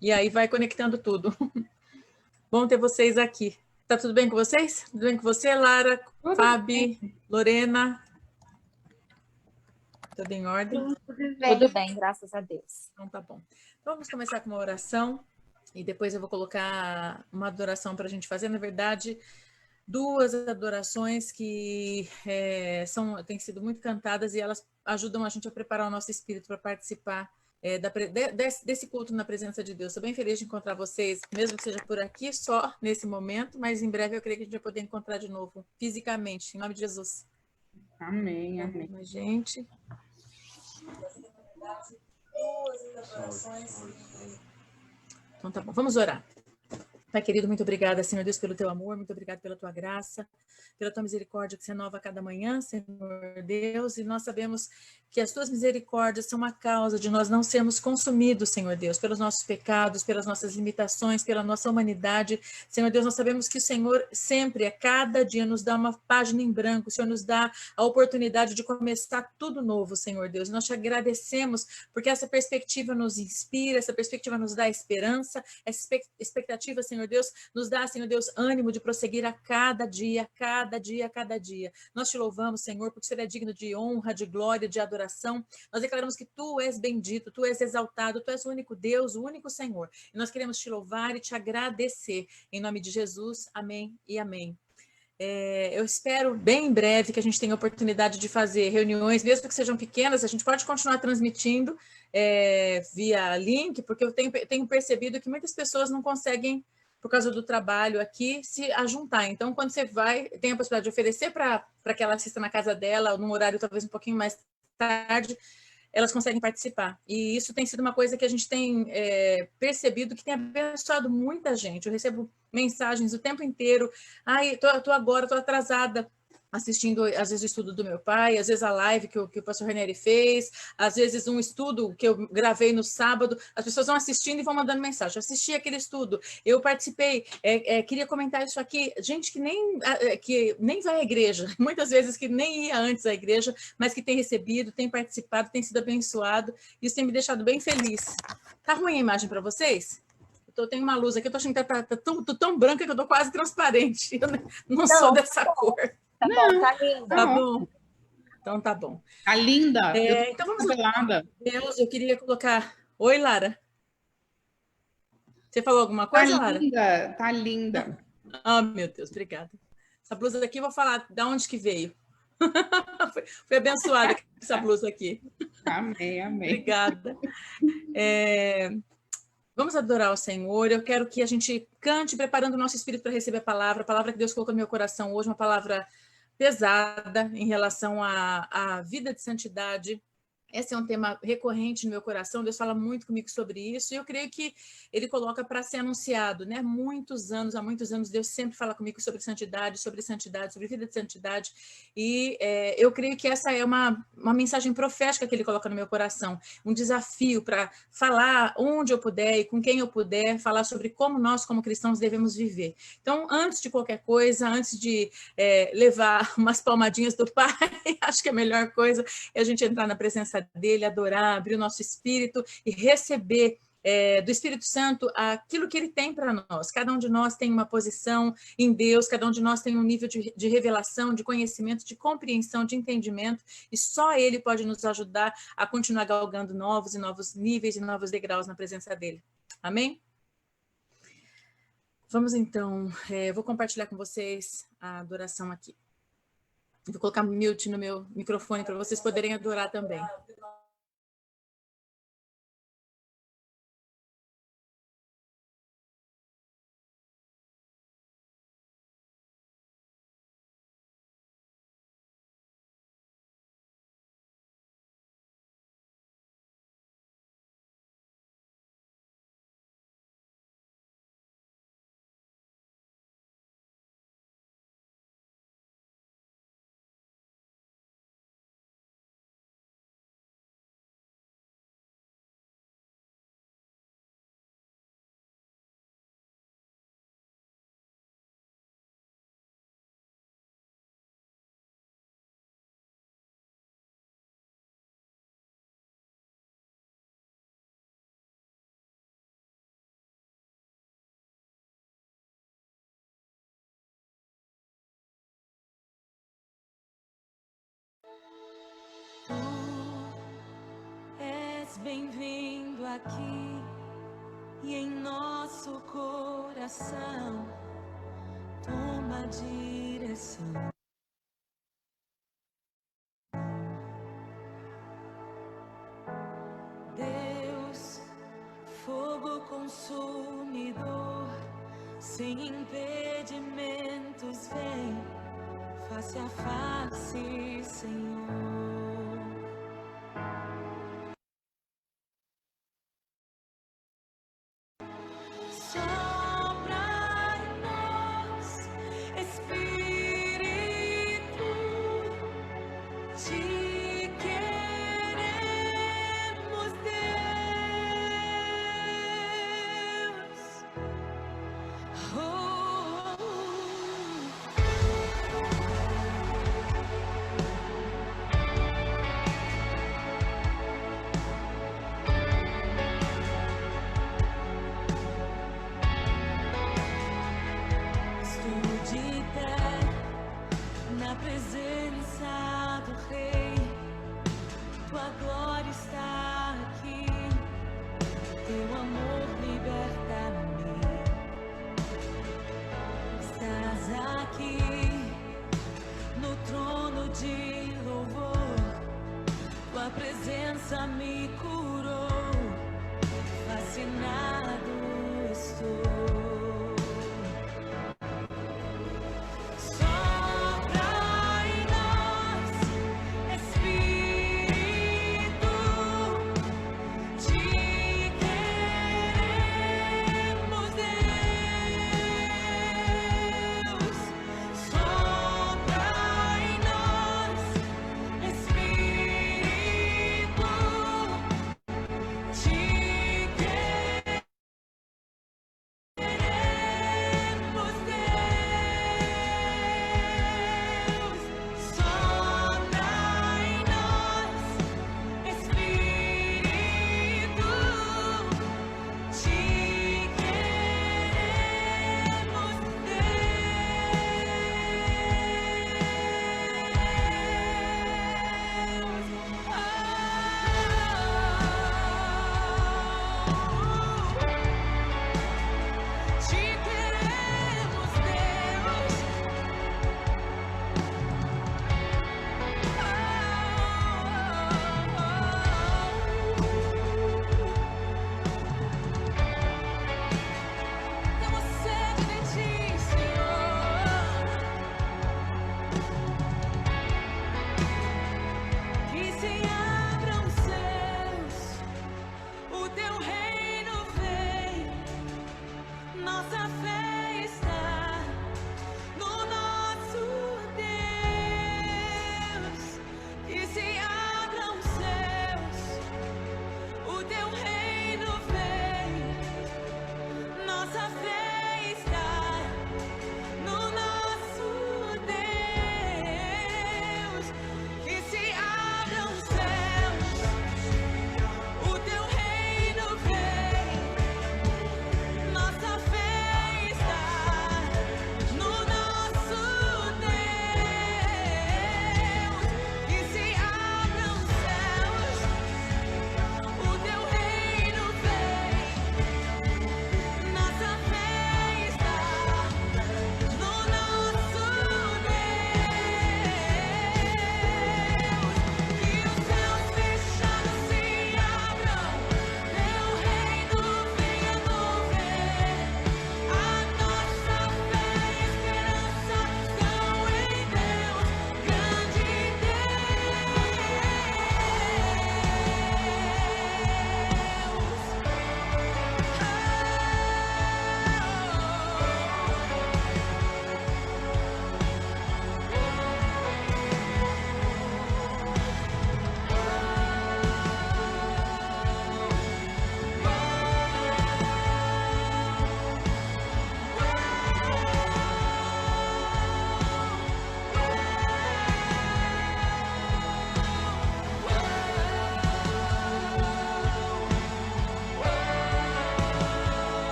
E aí vai conectando tudo. Bom ter vocês aqui. Tá tudo bem com vocês? Tudo bem com você, Lara, Tudo Fabi, bem. Lorena? Tudo em ordem? Tudo bem, graças a Deus. Então tá bom. Então vamos começar com uma oração e depois eu vou colocar uma adoração para a gente fazer. Na verdade, duas adorações que têm sido muito cantadas e elas ajudam a gente a preparar o nosso espírito para participar desse culto na presença de Deus. Estou bem feliz de encontrar vocês, mesmo que seja por aqui, só nesse momento, mas em breve eu creio que a gente vai poder encontrar de novo, fisicamente, em nome de Jesus. Amém, amém. Mas, gente... Duas adorações. Então tá bom, vamos orar. Pai querido, muito obrigada, Senhor Deus, pelo teu amor, muito obrigada pela tua graça, pela tua misericórdia que se renova a cada manhã, Senhor Deus, e nós sabemos que as tuas misericórdias são a causa de nós não sermos consumidos, Senhor Deus, pelos nossos pecados, pelas nossas limitações, pela nossa humanidade. Senhor Deus, nós sabemos que o Senhor sempre, a cada dia, nos dá uma página em branco, o Senhor nos dá a oportunidade de começar tudo novo, Senhor Deus. Nós te agradecemos porque essa perspectiva nos inspira, essa perspectiva nos dá esperança, essa expectativa, Senhor Deus, nos dá, Senhor Deus, ânimo de prosseguir a cada dia, a cada dia, a cada dia. Nós te louvamos, Senhor, porque o Senhor é digno de honra, de glória, de adoração. Nós declaramos que tu és bendito, tu és exaltado, tu és o único Deus, o único Senhor. E nós queremos te louvar e te agradecer. Em nome de Jesus, amém e amém. Eu espero bem em breve que a gente tenha a oportunidade de fazer reuniões, mesmo que sejam pequenas, a gente pode continuar transmitindo via link, porque eu tenho percebido que muitas pessoas não conseguem, por causa do trabalho aqui, se ajuntar. Então, quando você vai, tem a possibilidade de oferecer para que ela assista na casa dela, num horário talvez um pouquinho mais tarde, elas conseguem participar. E isso tem sido uma coisa que a gente tem percebido que tem abençoado muita gente. Eu recebo mensagens o tempo inteiro. Ai, tô agora, tô atrasada, assistindo, às vezes, o estudo do meu pai, às vezes a live que o pastor Ranieri fez, às vezes um estudo que eu gravei no sábado, as pessoas vão assistindo e vão mandando mensagem. Eu assisti aquele estudo, eu participei, queria comentar isso aqui. Gente que nem vai à igreja, muitas vezes que nem ia antes à igreja, mas que tem recebido, tem participado, tem sido abençoado. Isso tem me deixado bem feliz. Tá ruim a imagem para vocês? Eu tenho uma luz aqui, eu tô achando que tá tão branca que eu tô quase transparente. Eu não sou dessa cor. Tá bom, tá linda. Tá bom. Então tá bom. Tá linda. Então vamos lá. Deus, eu queria colocar... Oi, Lara. Você falou alguma coisa, Lara? Tá linda. Ah, meu Deus, obrigada. Essa blusa daqui, eu vou falar de onde que veio. Foi abençoada essa blusa aqui. Amém, amém. Obrigada. Vamos adorar o Senhor. Eu quero que a gente cante, preparando o nosso espírito para receber a palavra que Deus colocou no meu coração hoje, uma palavra pesada em relação à vida de santidade. Esse é um tema recorrente no meu coração, Deus fala muito comigo sobre isso, e eu creio que Ele coloca para ser anunciado, né? Há muitos anos, Deus sempre fala comigo sobre santidade, sobre vida de santidade, e eu creio que essa é uma mensagem profética que Ele coloca no meu coração, um desafio para falar onde eu puder e com quem eu puder, falar sobre como nós, como cristãos, devemos viver. Então, antes de qualquer coisa, antes de levar umas palmadinhas do Pai, acho que a melhor coisa é a gente entrar na presença dele, adorar, abrir o nosso espírito e receber do Espírito Santo aquilo que ele tem para nós. Cada um de nós tem uma posição em Deus, cada um de nós tem um nível de revelação, de conhecimento, de compreensão, de entendimento, e só ele pode nos ajudar a continuar galgando novos e novos níveis e novos degraus na presença dele. Amém? Vamos então, vou compartilhar com vocês a adoração aqui. Vou colocar mute no meu microfone para vocês poderem adorar também. bem-vindo aqui e em nosso coração. Toma a direção. Deus, fogo consumidor, sem impedimentos, vem face a face, Senhor.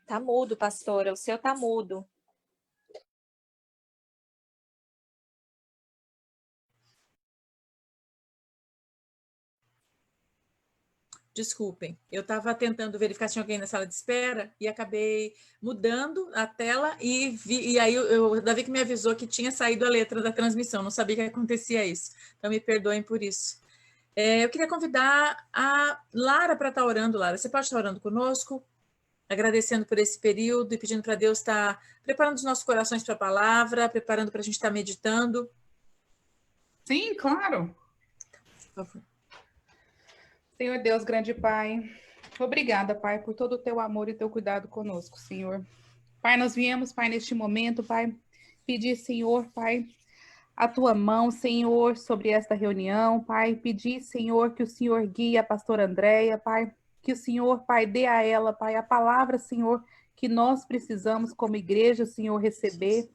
Tá mudo, pastora. O seu tá mudo. Desculpem, eu estava tentando verificar se tinha alguém na sala de espera e acabei mudando a tela e aí o Davi que me avisou que tinha saído a letra da transmissão, não sabia que acontecia isso. Então me perdoem por isso. Eu queria convidar a Lara para estar orando. Lara, você pode estar orando conosco, agradecendo por esse período e pedindo para Deus estar preparando os nossos corações para a palavra, preparando para a gente estar meditando. Sim, claro. Por favor. Senhor Deus, grande Pai, obrigada, Pai, por todo o teu amor e teu cuidado conosco, Senhor. Pai, nós viemos, Pai, neste momento, Pai, pedir, Senhor, Pai, a tua mão, Senhor, sobre esta reunião, Pai, pedir, Senhor, que o Senhor guie a pastora Andréia, Pai, que o Senhor, Pai, dê a ela, Pai, a palavra, Senhor, que nós precisamos como igreja, Senhor, receber.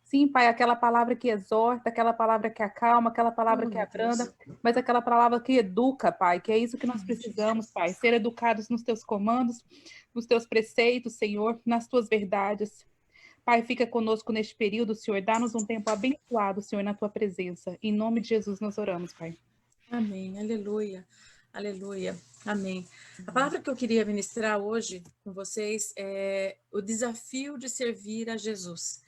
Sim, Pai, aquela palavra que exorta, aquela palavra que acalma, aquela palavra que abranda, mas aquela palavra que educa, Pai, que é isso que nós precisamos, Pai, ser educados nos teus comandos, nos teus preceitos, Senhor, nas tuas verdades. Pai, fica conosco neste período, Senhor, dá-nos um tempo abençoado, Senhor, na tua presença. Em nome de Jesus nós oramos, Pai. Amém, aleluia, aleluia, amém. A palavra que eu queria ministrar hoje com vocês é o desafio de servir a Jesus.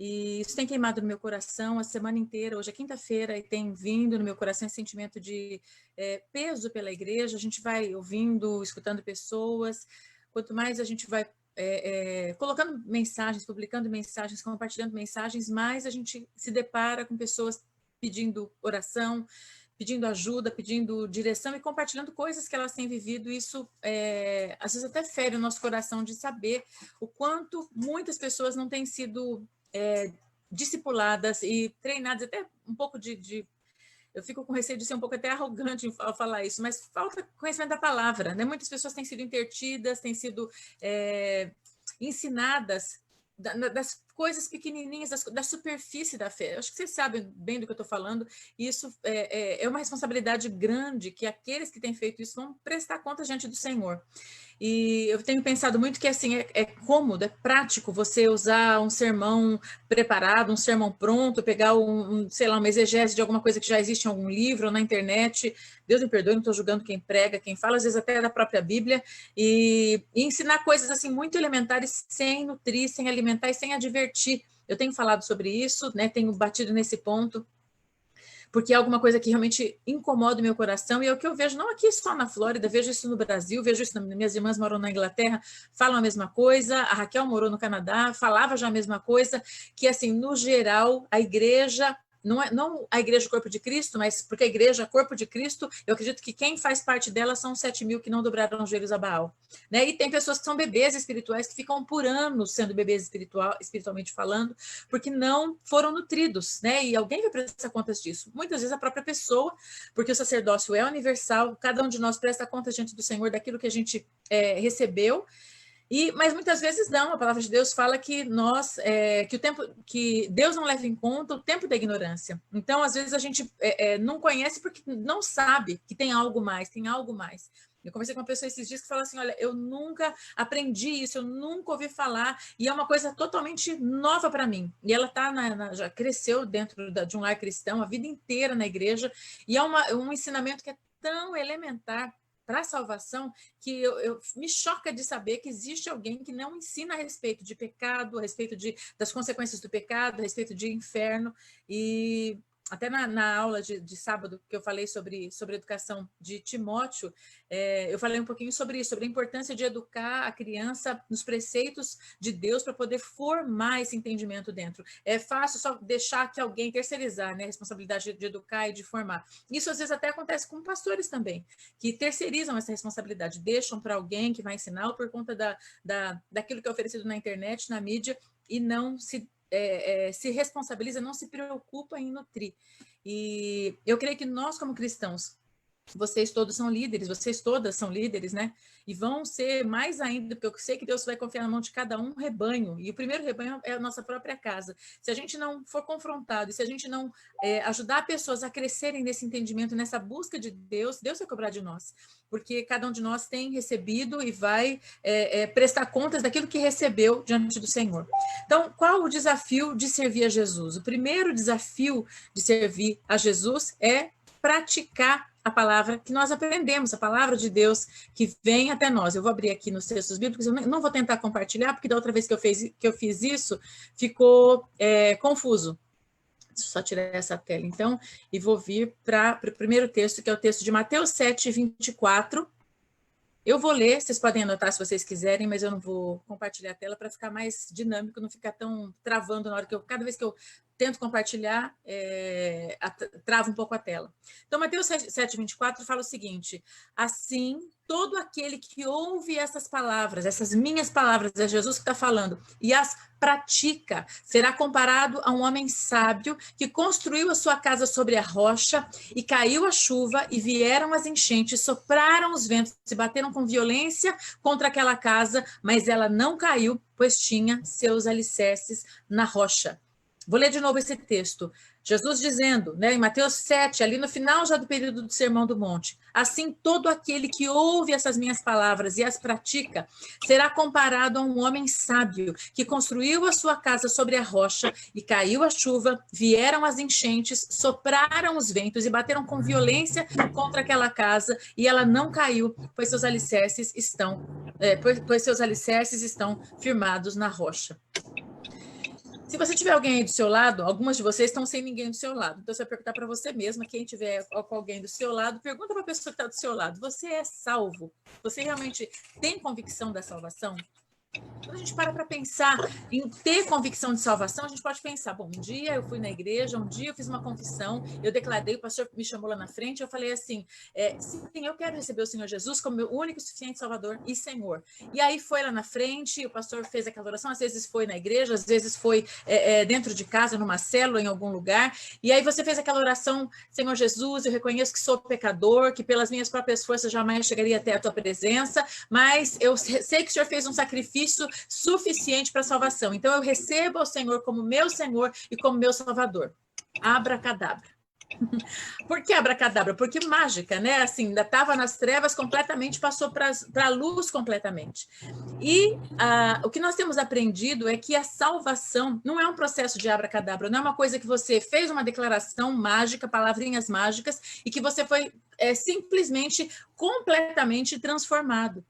E isso tem queimado no meu coração a semana inteira. Hoje é quinta-feira e tem vindo no meu coração esse sentimento de peso pela igreja. A gente vai ouvindo, escutando pessoas. Quanto mais a gente vai colocando mensagens, publicando mensagens, compartilhando mensagens, mais a gente se depara com pessoas pedindo oração, pedindo ajuda, pedindo direção e compartilhando coisas que elas têm vivido. Isso, às vezes, até fere o nosso coração de saber o quanto muitas pessoas não têm sido discipuladas e treinadas, até um pouco eu fico com receio de ser um pouco até arrogante ao falar isso, mas falta conhecimento da palavra, né? Muitas pessoas têm sido intertidas, têm sido ensinadas das coisas pequenininhas, da superfície da fé. Acho que vocês sabem bem do que eu estou falando, e isso é uma responsabilidade grande que aqueles que têm feito isso vão prestar conta diante do Senhor. E eu tenho pensado muito que assim é cômodo, é prático você usar um sermão preparado, um sermão pronto, pegar sei lá, uma exegese de alguma coisa que já existe em algum livro ou na internet. Deus me perdoe, não estou julgando quem prega, quem fala, às vezes até da própria Bíblia, e ensinar coisas assim muito elementares sem nutrir, sem alimentar e sem advertir. Eu tenho falado sobre isso, né? Tenho batido nesse ponto, porque é alguma coisa que realmente incomoda o meu coração, e é o que eu vejo, não aqui só na Flórida, vejo isso no Brasil, vejo isso, minhas irmãs moram na Inglaterra, falam a mesma coisa, a Raquel morou no Canadá, falava já a mesma coisa, que assim, no geral, a igreja, não a igreja corpo de Cristo, mas porque a igreja corpo de Cristo, eu acredito que quem faz parte dela são 7.000 que não dobraram os joelhos a Baal, né? E tem pessoas que são bebês espirituais que ficam por anos sendo bebês espiritualmente falando, porque não foram nutridos, né? E alguém vai prestar contas disso. Muitas vezes a própria pessoa, porque o sacerdócio é universal, cada um de nós presta contas diante do Senhor daquilo que a gente recebeu. Mas muitas vezes não, a palavra de Deus fala que que Deus não leva em conta o tempo da ignorância. Então, às vezes, a gente não conhece porque não sabe que tem algo mais, tem algo mais. Eu conversei com uma pessoa esses dias que falou assim, olha, eu nunca aprendi isso, eu nunca ouvi falar, e é uma coisa totalmente nova para mim. E ela já cresceu dentro de um lar cristão, a vida inteira na igreja, e é um ensinamento que é tão elementar para a salvação, que eu me choca de saber que existe alguém que não ensina a respeito de pecado, a respeito das consequências do pecado, a respeito de inferno. E até na aula de sábado, que eu falei sobre a educação de Timóteo, eu falei um pouquinho sobre isso, sobre a importância de educar a criança nos preceitos de Deus para poder formar esse entendimento dentro. É fácil só deixar que alguém terceirizar, né, a responsabilidade de educar e de formar. Isso às vezes até acontece com pastores também, que terceirizam essa responsabilidade, deixam para alguém que vai ensinar por conta daquilo que é oferecido na internet, na mídia, e não se responsabiliza, não se preocupa em nutrir. E eu creio que nós, como cristãos, Vocês todos são líderes, vocês todas são líderes, né? E vão ser mais ainda, porque eu sei que Deus vai confiar na mão de cada um rebanho. E o primeiro rebanho é a nossa própria casa. Se a gente não for confrontado, e se a gente não ajudar pessoas a crescerem nesse entendimento, nessa busca de Deus, Deus vai cobrar de nós. Porque cada um de nós tem recebido e vai prestar contas daquilo que recebeu diante do Senhor. Então, qual o desafio de servir a Jesus? O primeiro desafio de servir a Jesus é praticar a palavra que nós aprendemos, a palavra de Deus que vem até nós. Eu vou abrir aqui nos textos bíblicos, eu não vou tentar compartilhar, porque da outra vez que eu fiz isso, ficou confuso. Deixa eu só tirar essa tela, então, e vou vir para o primeiro texto, que é o texto de Mateus 7, 24. Eu vou ler, vocês podem anotar se vocês quiserem, mas eu não vou compartilhar a tela para ficar mais dinâmico, não ficar tão travando na hora que cada vez que eu tento compartilhar, trava um pouco a tela. Então, Mateus 7, 24 fala o seguinte: assim, todo aquele que ouve essas palavras, essas minhas palavras, é Jesus que está falando, e as pratica, será comparado a um homem sábio que construiu a sua casa sobre a rocha, e caiu a chuva, e vieram as enchentes, sopraram os ventos, se bateram com violência contra aquela casa, mas ela não caiu, pois tinha seus alicerces na rocha. Vou ler de novo esse texto. Jesus dizendo, né, em Mateus 7, ali no final já do período do Sermão do Monte: assim, todo aquele que ouve essas minhas palavras e as pratica será comparado a um homem sábio que construiu a sua casa sobre a rocha, e caiu a chuva, vieram as enchentes, sopraram os ventos e bateram com violência contra aquela casa, e ela não caiu, pois seus alicerces estão firmados na rocha. Se você tiver alguém aí do seu lado, algumas de vocês estão sem ninguém do seu lado. Então, você vai perguntar para você mesma, quem tiver com alguém do seu lado, pergunta para a pessoa que está do seu lado: você é salvo? Você realmente tem convicção da salvação? Quando a gente para pensar em ter convicção de salvação, a gente pode pensar: bom, um dia eu fui na igreja, um dia eu fiz uma confissão, eu declarei, o pastor me chamou lá na frente, eu falei assim, sim, eu quero receber o Senhor Jesus como meu único e suficiente Salvador e Senhor. E aí foi lá na frente, o pastor fez aquela oração, às vezes foi na igreja, às vezes foi dentro de casa, numa célula, em algum lugar, e aí você fez aquela oração: Senhor Jesus, eu reconheço que sou pecador, que pelas minhas próprias forças jamais chegaria até a tua presença, mas eu sei que o Senhor fez um sacrifício suficiente para a salvação. Então, eu recebo ao Senhor como meu Senhor e como meu Salvador. Abracadabra. Por que abracadabra? Porque mágica, né? Assim, ainda estava nas trevas completamente, passou para a luz completamente. E o que nós temos aprendido é que a salvação não é um processo de abracadabra, não é uma coisa que você fez uma declaração mágica, palavrinhas mágicas, e que você foi simplesmente, completamente transformado.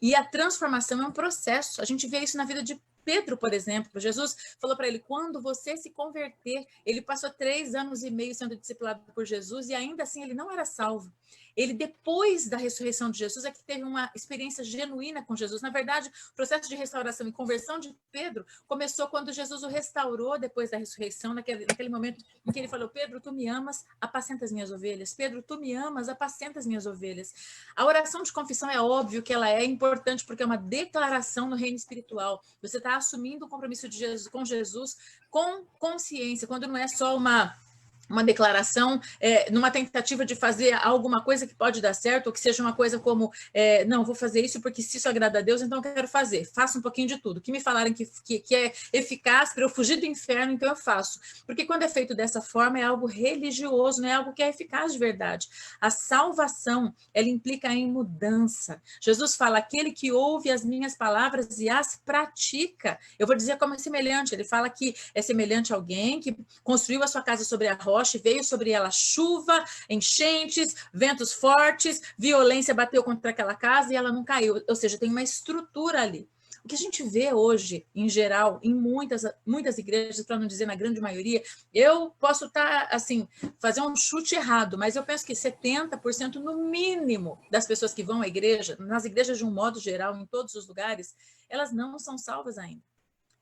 E a transformação é um processo. A gente vê isso na vida de Pedro, por exemplo. Jesus falou para ele: quando você se converter, ele passou 3 anos e meio sendo discipulado por Jesus e ainda assim ele não era salvo. Ele, depois da ressurreição de Jesus, é que teve uma experiência genuína com Jesus. Na verdade, o processo de restauração e conversão de Pedro começou quando Jesus o restaurou depois da ressurreição, naquele momento em que ele falou: Pedro, tu me amas, apacenta as minhas ovelhas. Pedro, tu me amas, apacenta as minhas ovelhas. A oração de confissão é óbvio que ela é importante, porque é uma declaração no reino espiritual. Você está assumindo o compromisso de Jesus, com Jesus com consciência, quando não é só uma declaração, numa tentativa de fazer alguma coisa que pode dar certo, ou que seja uma coisa como, não, vou fazer isso porque se isso agrada a Deus, então eu quero fazer. Faço um pouquinho de tudo. O que me falarem que é eficaz para eu fugir do inferno, então eu faço. Porque quando é feito dessa forma, é algo religioso, não é algo que é eficaz de verdade. A salvação, ela implica em mudança. Jesus fala: aquele que ouve as minhas palavras e as pratica. Eu vou dizer como é semelhante. Ele fala que é semelhante a alguém que construiu a sua casa sobre a rocha, veio sobre ela chuva, enchentes, ventos fortes, violência bateu contra aquela casa e ela não caiu. Ou seja, tem uma estrutura ali. O que a gente vê hoje, em geral, em muitas igrejas, para não dizer na grande maioria, eu posso estar, assim, fazer um chute errado, mas eu penso que 70% no mínimo das pessoas que vão à igreja, nas igrejas de um modo geral, em todos os lugares, elas não são salvas ainda.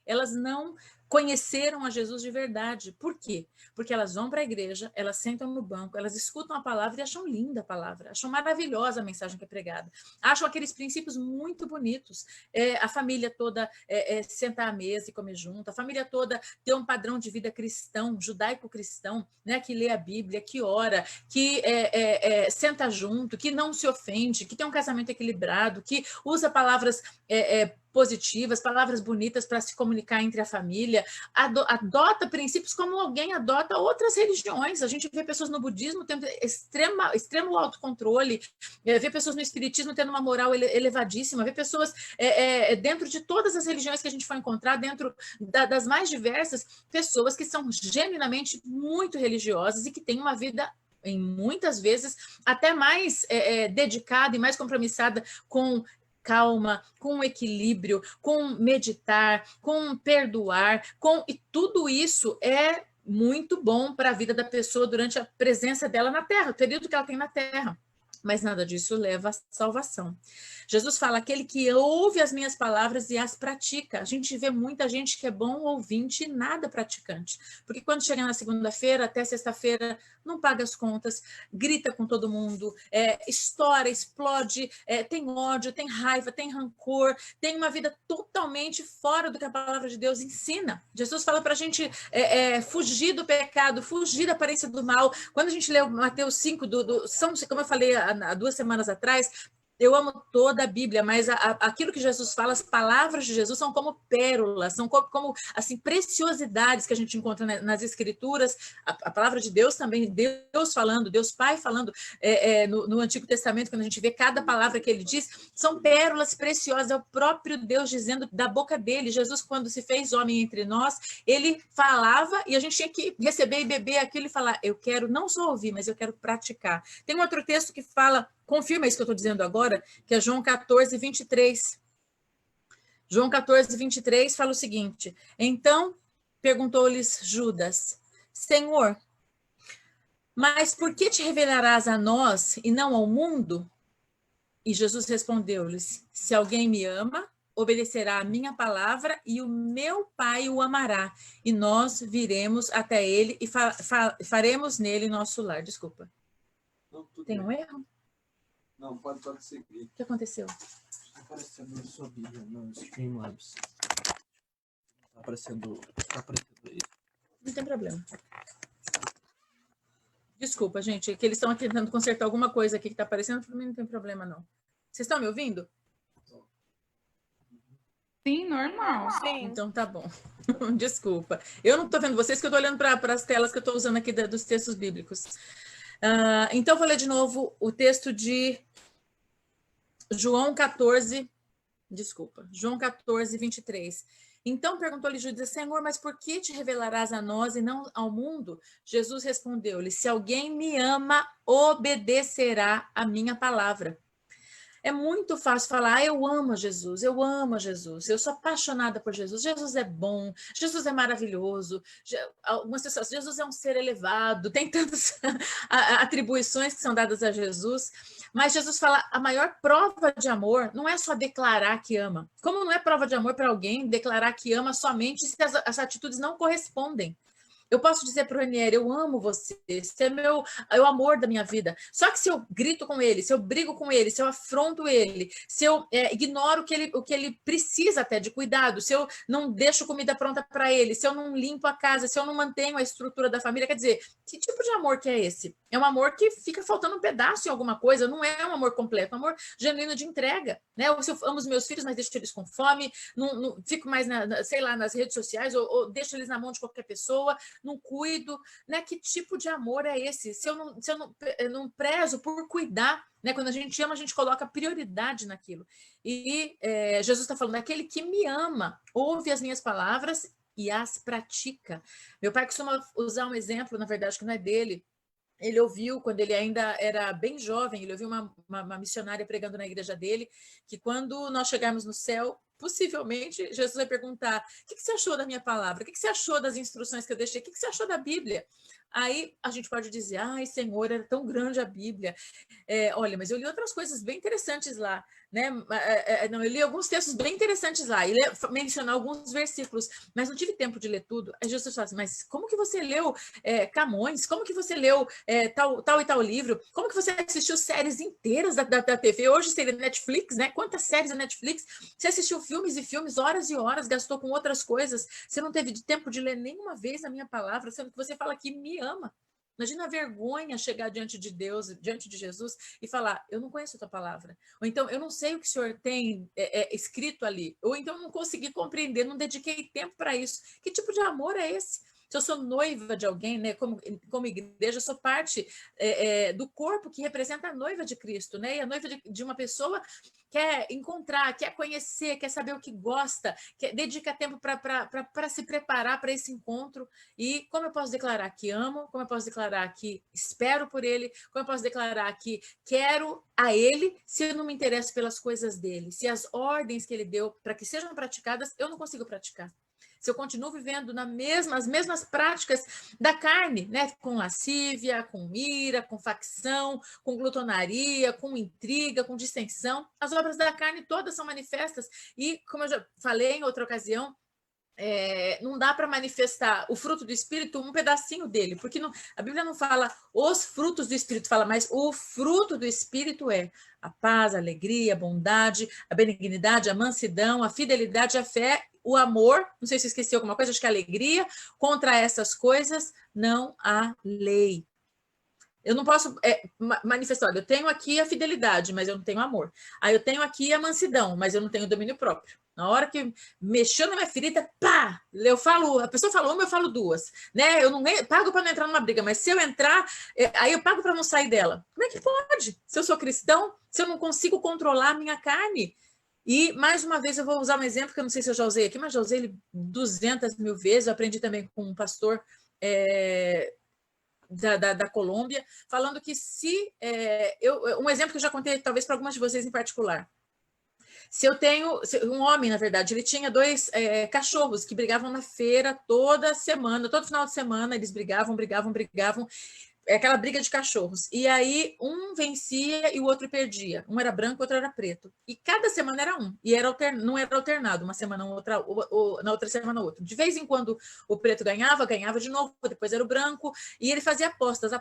Elas não conheceram a Jesus de verdade. Por quê? Porque elas vão para a igreja, elas sentam no banco, elas escutam a palavra e acham linda a palavra, acham maravilhosa a mensagem que é pregada, acham aqueles princípios muito bonitos. A família toda senta à mesa e comer junto, a família toda tem um padrão de vida cristão, judaico-cristão, né, que lê a Bíblia, que ora, que senta junto, que não se ofende, que tem um casamento equilibrado, que usa palavras positivas, palavras bonitas para se comunicar entre a família, adota princípios como alguém adota outras religiões. A gente vê pessoas no budismo tendo extremo autocontrole, vê pessoas no espiritismo tendo uma moral elevadíssima, vê pessoas dentro de todas as religiões que a gente for encontrar, dentro das mais diversas, pessoas que são genuinamente muito religiosas e que têm uma vida, em muitas vezes, até mais dedicada e mais compromissada com calma, com equilíbrio, com meditar, com perdoar, e tudo isso é muito bom para a vida da pessoa durante a presença dela na Terra, o período que ela tem na Terra. Mas nada disso leva à salvação. Jesus fala, aquele que ouve as minhas palavras e as pratica. A gente vê muita gente que é bom ouvinte e nada praticante. Porque quando chega na segunda-feira, até sexta-feira, não paga as contas, grita com todo mundo, estoura, explode, tem ódio, tem raiva, tem rancor, tem uma vida totalmente fora do que a palavra de Deus ensina. Jesus fala para a gente fugir do pecado, fugir da aparência do mal. Quando a gente lê o Mateus 5, como eu falei há 2 semanas atrás, eu amo toda a Bíblia, mas aquilo que Jesus fala, as palavras de Jesus são como pérolas, são como assim, preciosidades que a gente encontra nas Escrituras. A palavra de Deus também, Deus falando, Deus Pai falando no Antigo Testamento, quando a gente vê cada palavra que ele diz, são pérolas preciosas, é o próprio Deus dizendo da boca dele. Jesus, quando se fez homem entre nós, ele falava e a gente tinha que receber e beber aquilo e falar, eu quero não só ouvir, mas eu quero praticar. Tem um outro texto que fala, confirma isso que eu estou dizendo agora, que é João 14, 23. João 14, 23 fala o seguinte, então perguntou-lhes Judas, Senhor, mas por que te revelarás a nós e não ao mundo? E Jesus respondeu-lhes, se alguém me ama, obedecerá a minha palavra e o meu Pai o amará, e nós viremos até ele e faremos nele nosso lar. Desculpa. Não, tem um erro? Não, pode seguir. O que aconteceu? Está aparecendo na sua Bíblia, no Streamlabs. Está aparecendo aí. Não tem problema. Desculpa, gente, é que eles estão aqui tentando consertar alguma coisa aqui que está aparecendo, para mim não tem problema, não. Vocês estão me ouvindo? Sim, normal. Sim. Então tá bom. Desculpa. Eu não estou vendo vocês, que eu estou olhando para as telas que eu estou usando aqui dos textos bíblicos. Então, vou ler de novo o texto de João 14, João 14, 23. Então perguntou-lhe Judas, Senhor, mas por que te revelarás a nós e não ao mundo? Jesus respondeu-lhe, se alguém me ama, obedecerá a minha palavra. É muito fácil falar, eu amo Jesus, eu sou apaixonada por Jesus, Jesus é bom, Jesus é maravilhoso, algumas pessoas, Jesus é um ser elevado, tem tantas atribuições que são dadas a Jesus, mas Jesus fala, a maior prova de amor não é só declarar que ama, como não é prova de amor para alguém declarar que ama somente se as atitudes não correspondem. Eu posso dizer para o Ranieri, eu amo você, você é o amor da minha vida. Só que se eu grito com ele, se eu brigo com ele, se eu afronto ele, se eu ignoro o que ele precisa até de cuidado, se eu não deixo comida pronta para ele, se eu não limpo a casa, se eu não mantenho a estrutura da família, quer dizer, que tipo de amor que é esse? É um amor que fica faltando um pedaço em alguma coisa, não é um amor completo, é um amor genuíno de entrega, né? Ou se eu amo os meus filhos, mas deixo eles com fome, não fico mais, nas redes sociais, ou deixo eles na mão de qualquer pessoa, não cuido, né? Que tipo de amor é esse? Se eu não prezo por cuidar, né? Quando a gente ama, a gente coloca prioridade naquilo. E Jesus está falando, aquele que me ama, ouve as minhas palavras e as pratica. Meu pai costuma usar um exemplo, na verdade, que não é dele. Ele ouviu, quando ele ainda era bem jovem, ele ouviu uma missionária pregando na igreja dele, que quando nós chegarmos no céu, possivelmente Jesus vai perguntar: o que você achou da minha palavra? O que você achou das instruções que eu deixei? O que você achou da Bíblia? Aí a gente pode dizer: ai, Senhor, era tão grande a Bíblia. Olha, mas eu li outras coisas bem interessantes lá, né? Não, eu li alguns textos bem interessantes lá, e mencionar alguns versículos, mas não tive tempo de ler tudo. Aí Jesus fala assim: mas como que você leu Camões? Como que você leu tal e tal livro? Como que você assistiu séries inteiras da TV? Hoje seria Netflix, né? Quantas séries da Netflix? Você assistiu filmes e filmes, horas e horas, gastou com outras coisas. Você não teve tempo de ler nenhuma vez a minha palavra, sendo que você fala que me ama. Imagina a vergonha chegar diante de Deus, diante de Jesus, e falar: eu não conheço a tua palavra. Ou então, eu não sei o que o Senhor tem escrito ali. Ou então, eu não consegui compreender, não dediquei tempo para isso. Que tipo de amor é esse? Se eu sou noiva de alguém, né, como igreja, eu sou parte do corpo que representa a noiva de Cristo, né? E a noiva de uma pessoa quer encontrar, quer conhecer, quer saber o que gosta, dedica tempo para se preparar para esse encontro. E como eu posso declarar que amo, como eu posso declarar que espero por ele, como eu posso declarar que quero a ele, se eu não me interesso pelas coisas dele, se as ordens que ele deu para que sejam praticadas, eu não consigo praticar. Se eu continuo vivendo as mesmas práticas da carne, né? Com lascívia, com ira, com facção, com glutonaria, com intriga, com dissensão, as obras da carne todas são manifestas. E, como eu já falei em outra ocasião, não dá para manifestar o fruto do Espírito, um pedacinho dele, porque a Bíblia não fala os frutos do Espírito, fala mais o fruto do Espírito é a paz, a alegria, a bondade, a benignidade, a mansidão, a fidelidade, a fé, o amor. Não sei se eu esqueci alguma coisa, acho que a alegria. Contra essas coisas não há lei. Eu não posso manifestar: olha, eu tenho aqui a fidelidade, mas eu não tenho amor. Aí eu tenho aqui a mansidão, mas eu não tenho domínio próprio. Na hora que mexeu na minha ferida, pá! A pessoa fala uma, eu falo duas, né? Eu não pago para não entrar numa briga, mas se eu entrar, aí eu pago para não sair dela. Como é que pode? Se eu sou cristão, se eu não consigo controlar a minha carne? E, mais uma vez, eu vou usar um exemplo que eu não sei se eu já usei aqui, mas já usei ele 200 mil vezes. Eu aprendi também com um pastor da Colômbia, falando que um exemplo que eu já contei, talvez para algumas de vocês em particular. Se eu tenho um homem, na verdade, ele tinha 2 cachorros que brigavam na feira toda semana, todo final de semana, eles brigavam. Aquela briga de cachorros. E aí um vencia e o outro perdia. Um era branco, o outro era preto. E cada semana era um. E não era alternado, uma semana outra, na outra semana outra. De vez em quando o preto ganhava de novo, depois era o branco. E ele fazia apostas.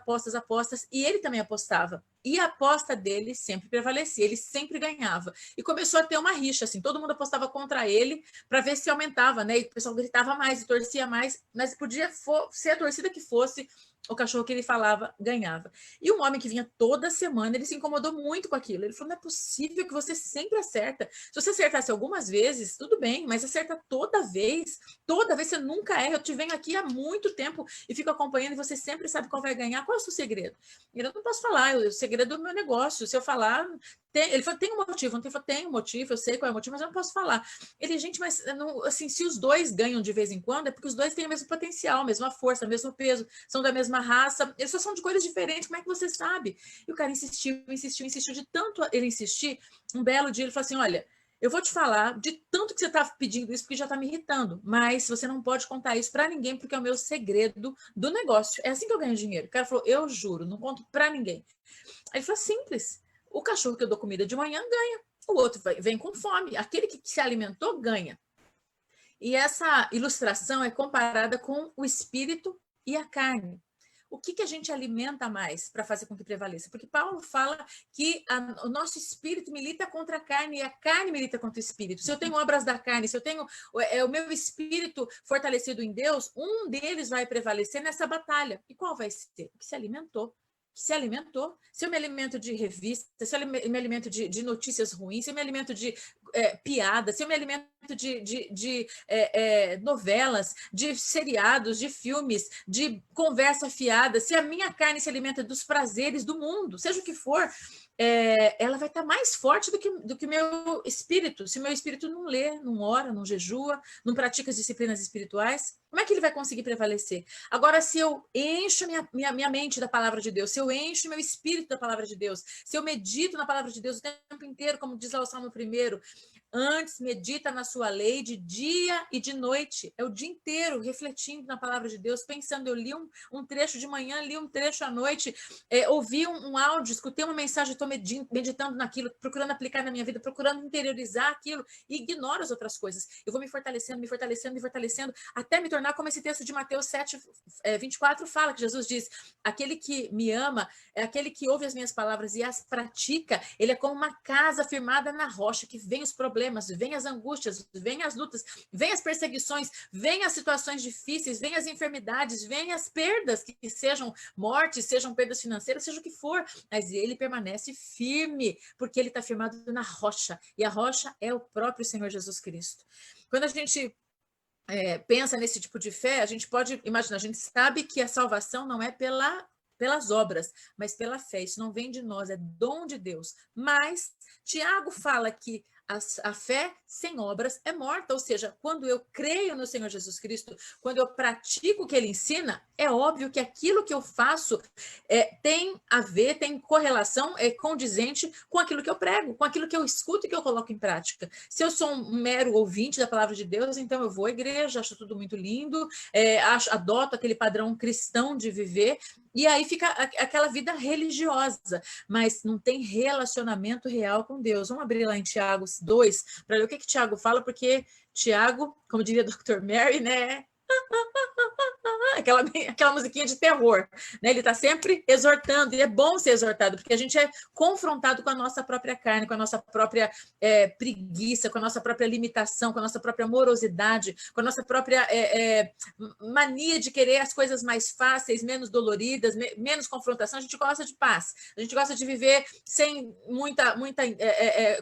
E ele também apostava. E a aposta dele sempre prevalecia, ele sempre ganhava. E começou a ter uma rixa, assim, todo mundo apostava contra ele para ver se aumentava, né? E o pessoal gritava mais e torcia mais, mas podia ser a torcida que fosse, o cachorro que ele falava ganhava. E um homem que vinha toda semana, ele se incomodou muito com aquilo. Ele falou: não é possível que você sempre acerta. Se você acertasse algumas vezes, tudo bem, mas acerta toda vez você nunca erra. Eu te venho aqui há muito tempo e fico acompanhando e você sempre sabe qual vai ganhar. Qual é o seu segredo? Eu não posso falar, o segredo é do meu negócio. Se eu falar, ele falou: tem um motivo. Não tem um motivo, eu sei qual é o motivo, mas eu não posso falar. Ele: gente, mas não, assim, se os dois ganham de vez em quando, é porque os dois têm o mesmo potencial, a mesma força, o mesmo peso, são da mesma raça, eles só são de coisas diferentes, como é que você sabe? E o cara insistiu, de tanto ele insistir, um belo dia ele falou assim: olha, eu vou te falar de tanto que você está pedindo isso, porque já está me irritando, mas você não pode contar isso para ninguém, porque é o meu segredo do negócio. É assim que eu ganho dinheiro. O cara falou: eu juro, não conto para ninguém. Aí ele falou: simples. O cachorro que eu dou comida de manhã ganha. O outro vem com fome. Aquele que se alimentou ganha. E essa ilustração é comparada com o espírito e a carne. O que a gente alimenta mais para fazer com que prevaleça? Porque Paulo fala que o nosso espírito milita contra a carne e a carne milita contra o espírito. Se eu tenho obras da carne, se eu tenho o meu espírito fortalecido em Deus, um deles vai prevalecer nessa batalha. E qual vai ser? O que se alimentou. Se eu me alimento de revista, se eu me alimento de notícias ruins, se eu me alimento de piada, se eu me alimento de novelas, de seriados, de filmes, de conversa fiada, se a minha carne se alimenta dos prazeres do mundo, seja o que for, ela vai estar mais forte do que o meu espírito. Se o meu espírito não lê, não ora, não jejua, não pratica as disciplinas espirituais, como é que ele vai conseguir prevalecer? Agora, se eu encho minha mente da palavra de Deus, se eu encho meu espírito da palavra de Deus, se eu medito na palavra de Deus o tempo inteiro, como diz lá o Salmo 1, Antes, medita na sua lei de dia e de noite. É o dia inteiro refletindo na palavra de Deus, pensando. Eu li um trecho de manhã, li um trecho à noite, ouvi um áudio, escutei uma mensagem, estou meditando naquilo, procurando aplicar na minha vida, procurando interiorizar aquilo, e ignoro as outras coisas. Eu vou me fortalecendo, me fortalecendo, me fortalecendo, até me tornar como esse texto de Mateus 7, 24 fala, que Jesus diz: aquele que me ama é aquele que ouve as minhas palavras e as pratica. Ele é como uma casa firmada na rocha, que vem os problemas, vem as angústias, vem as lutas, vem as perseguições, vem as situações difíceis, vem as enfermidades, vem as perdas, que sejam mortes, sejam perdas financeiras, seja o que for, mas ele permanece firme, porque ele está firmado na rocha, e a rocha é o próprio Senhor Jesus Cristo. Quando a gente pensa nesse tipo de fé, a gente pode imaginar, a gente sabe que a salvação não é pelas obras, mas pela fé. Isso não vem de nós, é dom de Deus. Mas Tiago fala que a fé sem obras é morta, ou seja, quando eu creio no Senhor Jesus Cristo, quando eu pratico o que ele ensina, é óbvio que aquilo que eu faço tem a ver, tem correlação, é condizente com aquilo que eu prego, com aquilo que eu escuto e que eu coloco em prática. Se eu sou um mero ouvinte da palavra de Deus, então eu vou à igreja, acho tudo muito lindo, adoto aquele padrão cristão de viver, e aí fica aquela vida religiosa, mas não tem relacionamento real com Deus. Vamos abrir lá em Tiago 2, para ver o que Tiago fala, porque Tiago, como diria Dr. Mary, né? Aquela musiquinha de terror, né? Ele está sempre exortando, e é bom ser exortado, porque a gente é confrontado com a nossa própria carne, com a nossa própria preguiça, com a nossa própria limitação, com a nossa própria morosidade, com a nossa própria mania de querer as coisas mais fáceis, menos doloridas, menos confrontação. A gente gosta de paz, a gente gosta de viver sem muita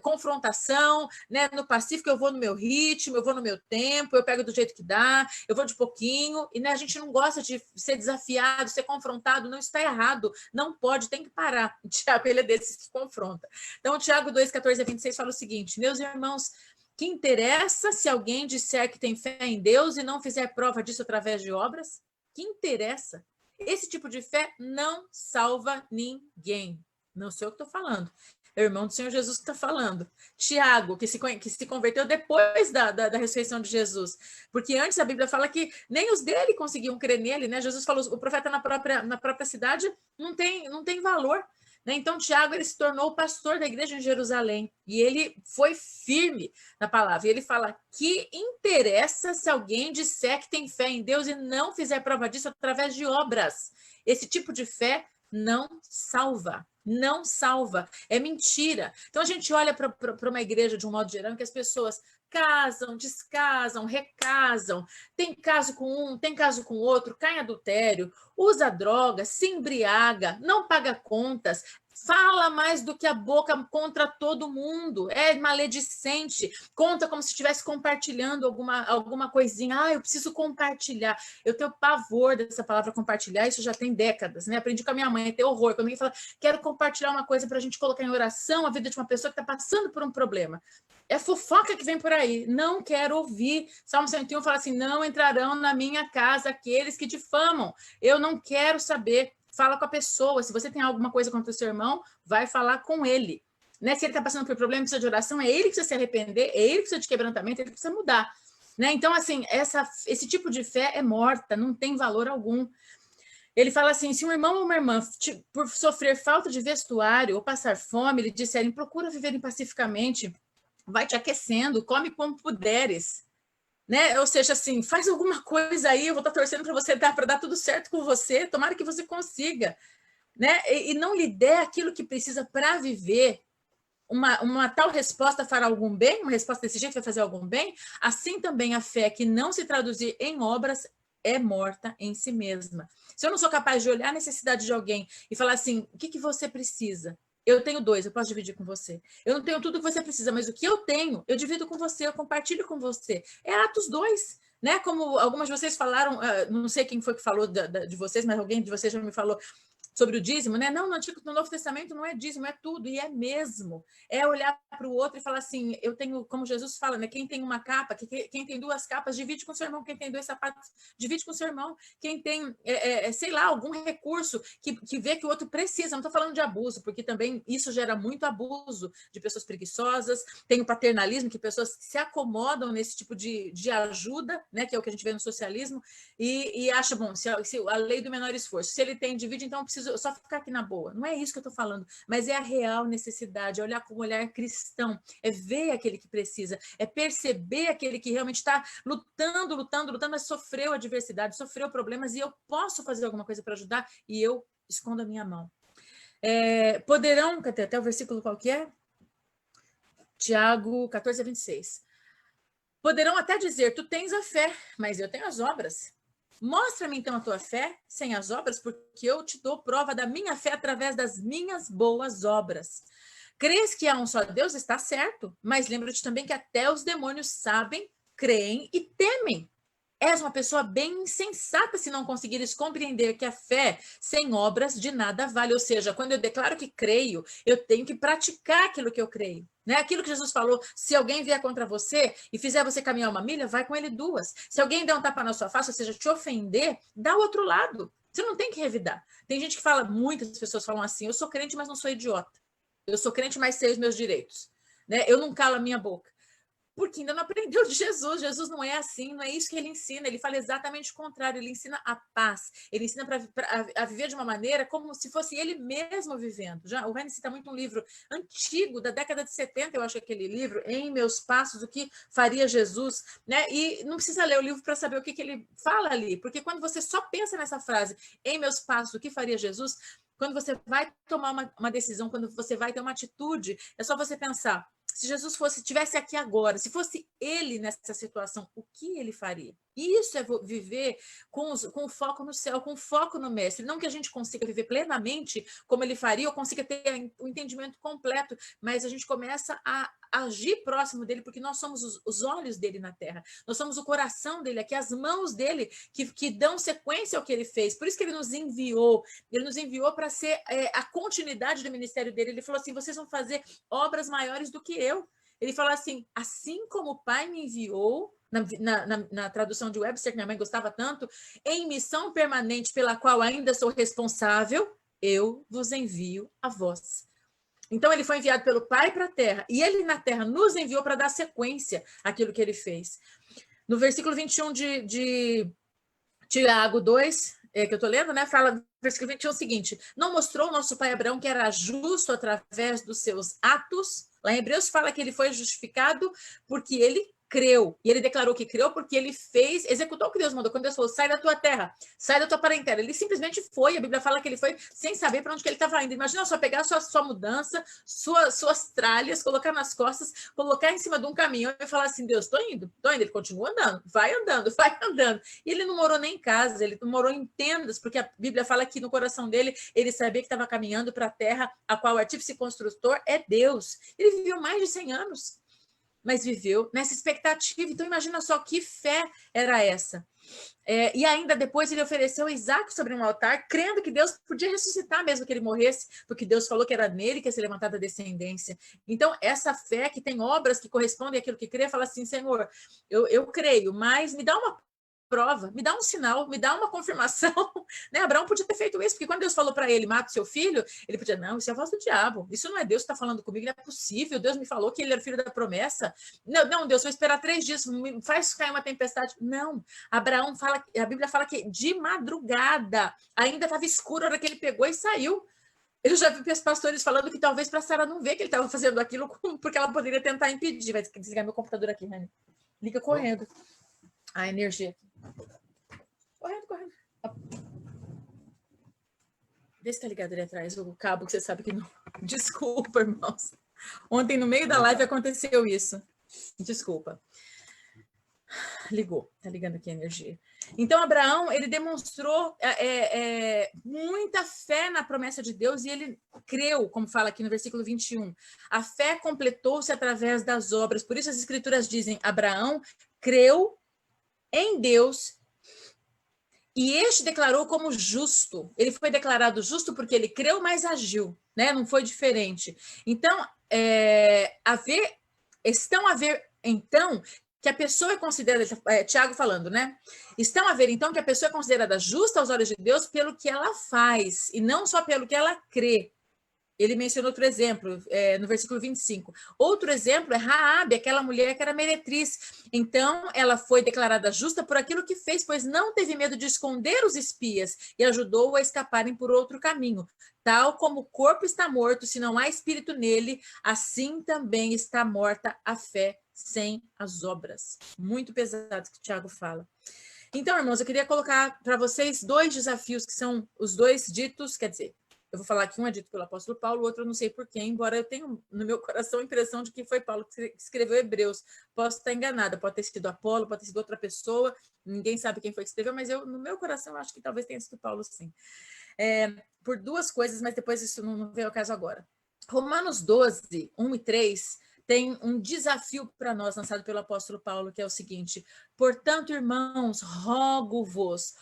confrontação, né? No pacífico eu vou no meu ritmo, eu vou no meu tempo, eu pego do jeito que dá, eu vou de pouquinho, e né, a gente não gosta de ser desafiado, ser confrontado. Não está errado, não pode, tem que parar. O Tiago, ele é desses que confronta. Então, Tiago 2, 14 a 26 fala o seguinte: meus irmãos, que interessa se alguém disser que tem fé em Deus e não fizer prova disso através de obras? Que interessa? Esse tipo de fé não salva ninguém. Não sei o que estou falando. É o irmão do Senhor Jesus que está falando. Tiago, que se converteu depois da ressurreição de Jesus. Porque antes a Bíblia fala que nem os dele conseguiam crer nele, né? Jesus falou, o profeta na própria cidade não tem valor. Né? Então, Tiago, ele se tornou o pastor da igreja em Jerusalém. E ele foi firme na palavra. E ele fala: que interessa se alguém disser que tem fé em Deus e não fizer prova disso através de obras? Esse tipo de fé não salva. Não salva, é mentira. Então a gente olha para uma igreja de um modo geral, que as pessoas casam, descasam, recasam, tem caso com um, tem caso com outro, cai em adultério, usa droga, se embriaga, não paga contas, fala mais do que a boca contra todo mundo, é maledicente, conta como se estivesse compartilhando alguma coisinha. Eu preciso compartilhar. Eu tenho pavor dessa palavra compartilhar, isso já tem décadas, né? Aprendi com a minha mãe, tem horror. Quando alguém fala, quero compartilhar uma coisa para a gente colocar em oração a vida de uma pessoa que está passando por um problema. É fofoca que vem por aí, não quero ouvir. Salmo 101 fala assim: não entrarão na minha casa aqueles que difamam. Eu não quero saber. Fala com a pessoa. Se você tem alguma coisa contra o seu irmão, vai falar com ele. Né? Se ele está passando por problema, precisa de oração, é ele que precisa se arrepender, é ele que precisa de quebrantamento, ele precisa mudar. Né? Então, assim, esse tipo de fé é morta, não tem valor algum. Ele fala assim: se um irmão ou uma irmã, por sofrer falta de vestuário ou passar fome, lhe disserem, procura viverem pacificamente, vai te aquecendo, come como puderes. Né? Ou seja, assim, faz alguma coisa aí, eu vou estar torcendo para você para dar tudo certo com você, tomara que você consiga, né? E não lhe der aquilo que precisa para viver. Uma tal resposta fará algum bem? Uma resposta desse jeito vai fazer algum bem? Assim também a fé que não se traduzir em obras é morta em si mesma. Se eu não sou capaz de olhar a necessidade de alguém e falar assim: o que você precisa? Eu tenho 2, eu posso dividir com você. Eu não tenho tudo que você precisa, mas o que eu tenho, eu divido com você, eu compartilho com você. É Atos 2, né? Como algumas de vocês falaram, não sei quem foi que falou de vocês, mas alguém de vocês já me falou, sobre o dízimo, né? Não, no Novo Testamento não é dízimo, é tudo, e é mesmo. É olhar para o outro e falar assim, eu tenho, como Jesus fala, né? Quem tem uma capa, quem tem duas capas, divide com seu irmão. Quem tem dois sapatos, divide com seu irmão. Quem tem, sei lá, algum recurso que vê que o outro precisa. Não estou falando de abuso, porque também isso gera muito abuso de pessoas preguiçosas. Tem o paternalismo, que pessoas se acomodam nesse tipo de ajuda, né? Que é o que a gente vê no socialismo, e acha, bom, se a lei do menor esforço, se ele tem, divide, então eu preciso só ficar aqui na boa. Não é isso que eu estou falando, mas é a real necessidade, é olhar com um olhar cristão, é ver aquele que precisa, é perceber aquele que realmente está lutando, mas sofreu adversidade, sofreu problemas, e eu posso fazer alguma coisa para ajudar, e eu escondo a minha mão. Poderão, até o versículo qual que é? Tiago 14:26. Poderão até dizer, tu tens a fé, mas eu tenho as obras. Mostra-me então a tua fé sem as obras, porque eu te dou prova da minha fé através das minhas boas obras. Crês que há um só Deus? Está certo, mas lembra-te também que até os demônios sabem, creem e temem. És uma pessoa bem insensata se não conseguires compreender que a fé sem obras de nada vale. Ou seja, quando eu declaro que creio, eu tenho que praticar aquilo que eu creio. Né? Aquilo que Jesus falou, se alguém vier contra você e fizer você caminhar 1 milha, vai com ele 2. Se alguém der um tapa na sua face, ou seja, te ofender, dá o outro lado. Você não tem que revidar. Tem gente que fala, muitas pessoas falam assim, eu sou crente, mas não sou idiota. Eu sou crente, mas sei os meus direitos. Né? Eu não calo a minha boca. Porque ainda não aprendeu de Jesus. Jesus não é assim, não é isso que ele ensina. Ele fala exatamente o contrário. Ele ensina a paz. Ele ensina a viver de uma maneira como se fosse ele mesmo vivendo. O Heinz cita muito um livro antigo, da década de 70, eu acho aquele livro, Em Meus Passos, o que faria Jesus. Né? E não precisa ler o livro para saber o que ele fala ali. Porque quando você só pensa nessa frase, em meus passos, o que faria Jesus, quando você vai tomar uma decisão, quando você vai ter uma atitude, é só você pensar, se Jesus estivesse aqui agora, se fosse ele nessa situação, o que ele faria? Isso é viver com o foco no céu, com o foco no mestre. Não que a gente consiga viver plenamente como ele faria, ou consiga ter o entendimento completo, mas a gente começa a agir próximo dele, porque nós somos os olhos dele na terra. Nós somos o coração dele aqui, as mãos dele que dão sequência ao que ele fez. Por isso que ele nos enviou. Ele nos enviou para ser a continuidade do ministério dele. Ele falou assim, vocês vão fazer obras maiores do que eu. Ele falou assim, assim como o Pai me enviou, na tradução de Webster, que minha mãe gostava tanto, em missão permanente pela qual ainda sou responsável, eu vos envio a vós. Então, ele foi enviado pelo Pai para a terra, e ele na terra nos enviou para dar sequência àquilo que ele fez. No versículo 21 de Tiago 2, que eu estou lendo, né, fala no versículo 21 o seguinte, não mostrou o nosso pai Abraão que era justo através dos seus atos? Lá em Hebreus fala que ele foi justificado porque ele creu. E ele declarou que creu porque ele executou o que Deus mandou. Quando Deus falou, sai da tua terra, sai da tua parentela. Ele simplesmente foi. A Bíblia fala que ele foi sem saber para onde que ele estava indo. Imagina só pegar sua mudança, suas tralhas, colocar nas costas, colocar em cima de um caminhão e falar assim, Deus, estou indo. Ele continua andando, vai andando. E ele não morou nem em casa, ele morou em tendas, porque a Bíblia fala que no coração dele, ele sabia que estava caminhando para a terra, a qual o artífice e construtor é Deus. Ele viveu mais de 100 anos. Mas viveu nessa expectativa. Então, imagina só que fé era essa. E ainda depois ele ofereceu Isaac sobre um altar, crendo que Deus podia ressuscitar mesmo que ele morresse, porque Deus falou que era nele que ia ser levantada a descendência. Então, essa fé que tem obras que correspondem àquilo que crê, fala assim, Senhor, eu creio, mas me dá uma prova, me dá um sinal, me dá uma confirmação. Né? Abraão podia ter feito isso, porque quando Deus falou para ele, mata o seu filho, ele podia, não, isso é a voz do diabo, isso não é Deus que está falando comigo, não é possível, Deus me falou que ele era filho da promessa. Não, Deus, vou esperar 3 dias, faz cair uma tempestade. Não, Abraão fala, a Bíblia fala que de madrugada, ainda estava escuro a hora que ele pegou e saiu. Eu já vi pastores falando que talvez para Sara não ver que ele estava fazendo aquilo, porque ela poderia tentar impedir. Vai desligar meu computador aqui, Rani. Liga correndo. A energia. Correndo. Vê se tá ligado ali atrás, o cabo que você sabe que não. Desculpa, irmãos. Ontem, no meio da live, aconteceu isso. Desculpa. Ligou. Tá ligando aqui a energia. Então, Abraão, ele demonstrou muita fé na promessa de Deus e ele creu, como fala aqui no versículo 21. A fé completou-se através das obras. Por isso as escrituras dizem, Abraão creu em Deus E este declarou como justo. Ele foi declarado justo porque ele creu, mas agiu, né? Não foi diferente. Então, estão a ver, então, que a pessoa é considerada, Tiago falando, né? Estão a ver, então, que a pessoa é considerada justa aos olhos de Deus pelo que ela faz, e não só pelo que ela crê. Ele mencionou outro exemplo, no versículo 25. Outro exemplo é Raabe, aquela mulher que era meretriz. Então, ela foi declarada justa por aquilo que fez, pois não teve medo de esconder os espias e ajudou a escaparem por outro caminho. Tal como o corpo está morto, se não há espírito nele, assim também está morta a fé sem as obras. Muito pesado que o Tiago fala. Então, irmãos, eu queria colocar para vocês 2 desafios, que são os 2 ditos, quer dizer, eu vou falar que um é dito pelo apóstolo Paulo, o outro eu não sei por quem, embora eu tenha no meu coração a impressão de que foi Paulo que escreveu Hebreus. Posso estar enganada, pode ter sido Apolo, pode ter sido outra pessoa, ninguém sabe quem foi que escreveu, mas no meu coração eu acho que talvez tenha sido Paulo, sim. Por 2 coisas, mas depois isso não veio ao caso agora. Romanos 12, 1 e 3, tem um desafio para nós, lançado pelo apóstolo Paulo, que é o seguinte: portanto, irmãos, rogo-vos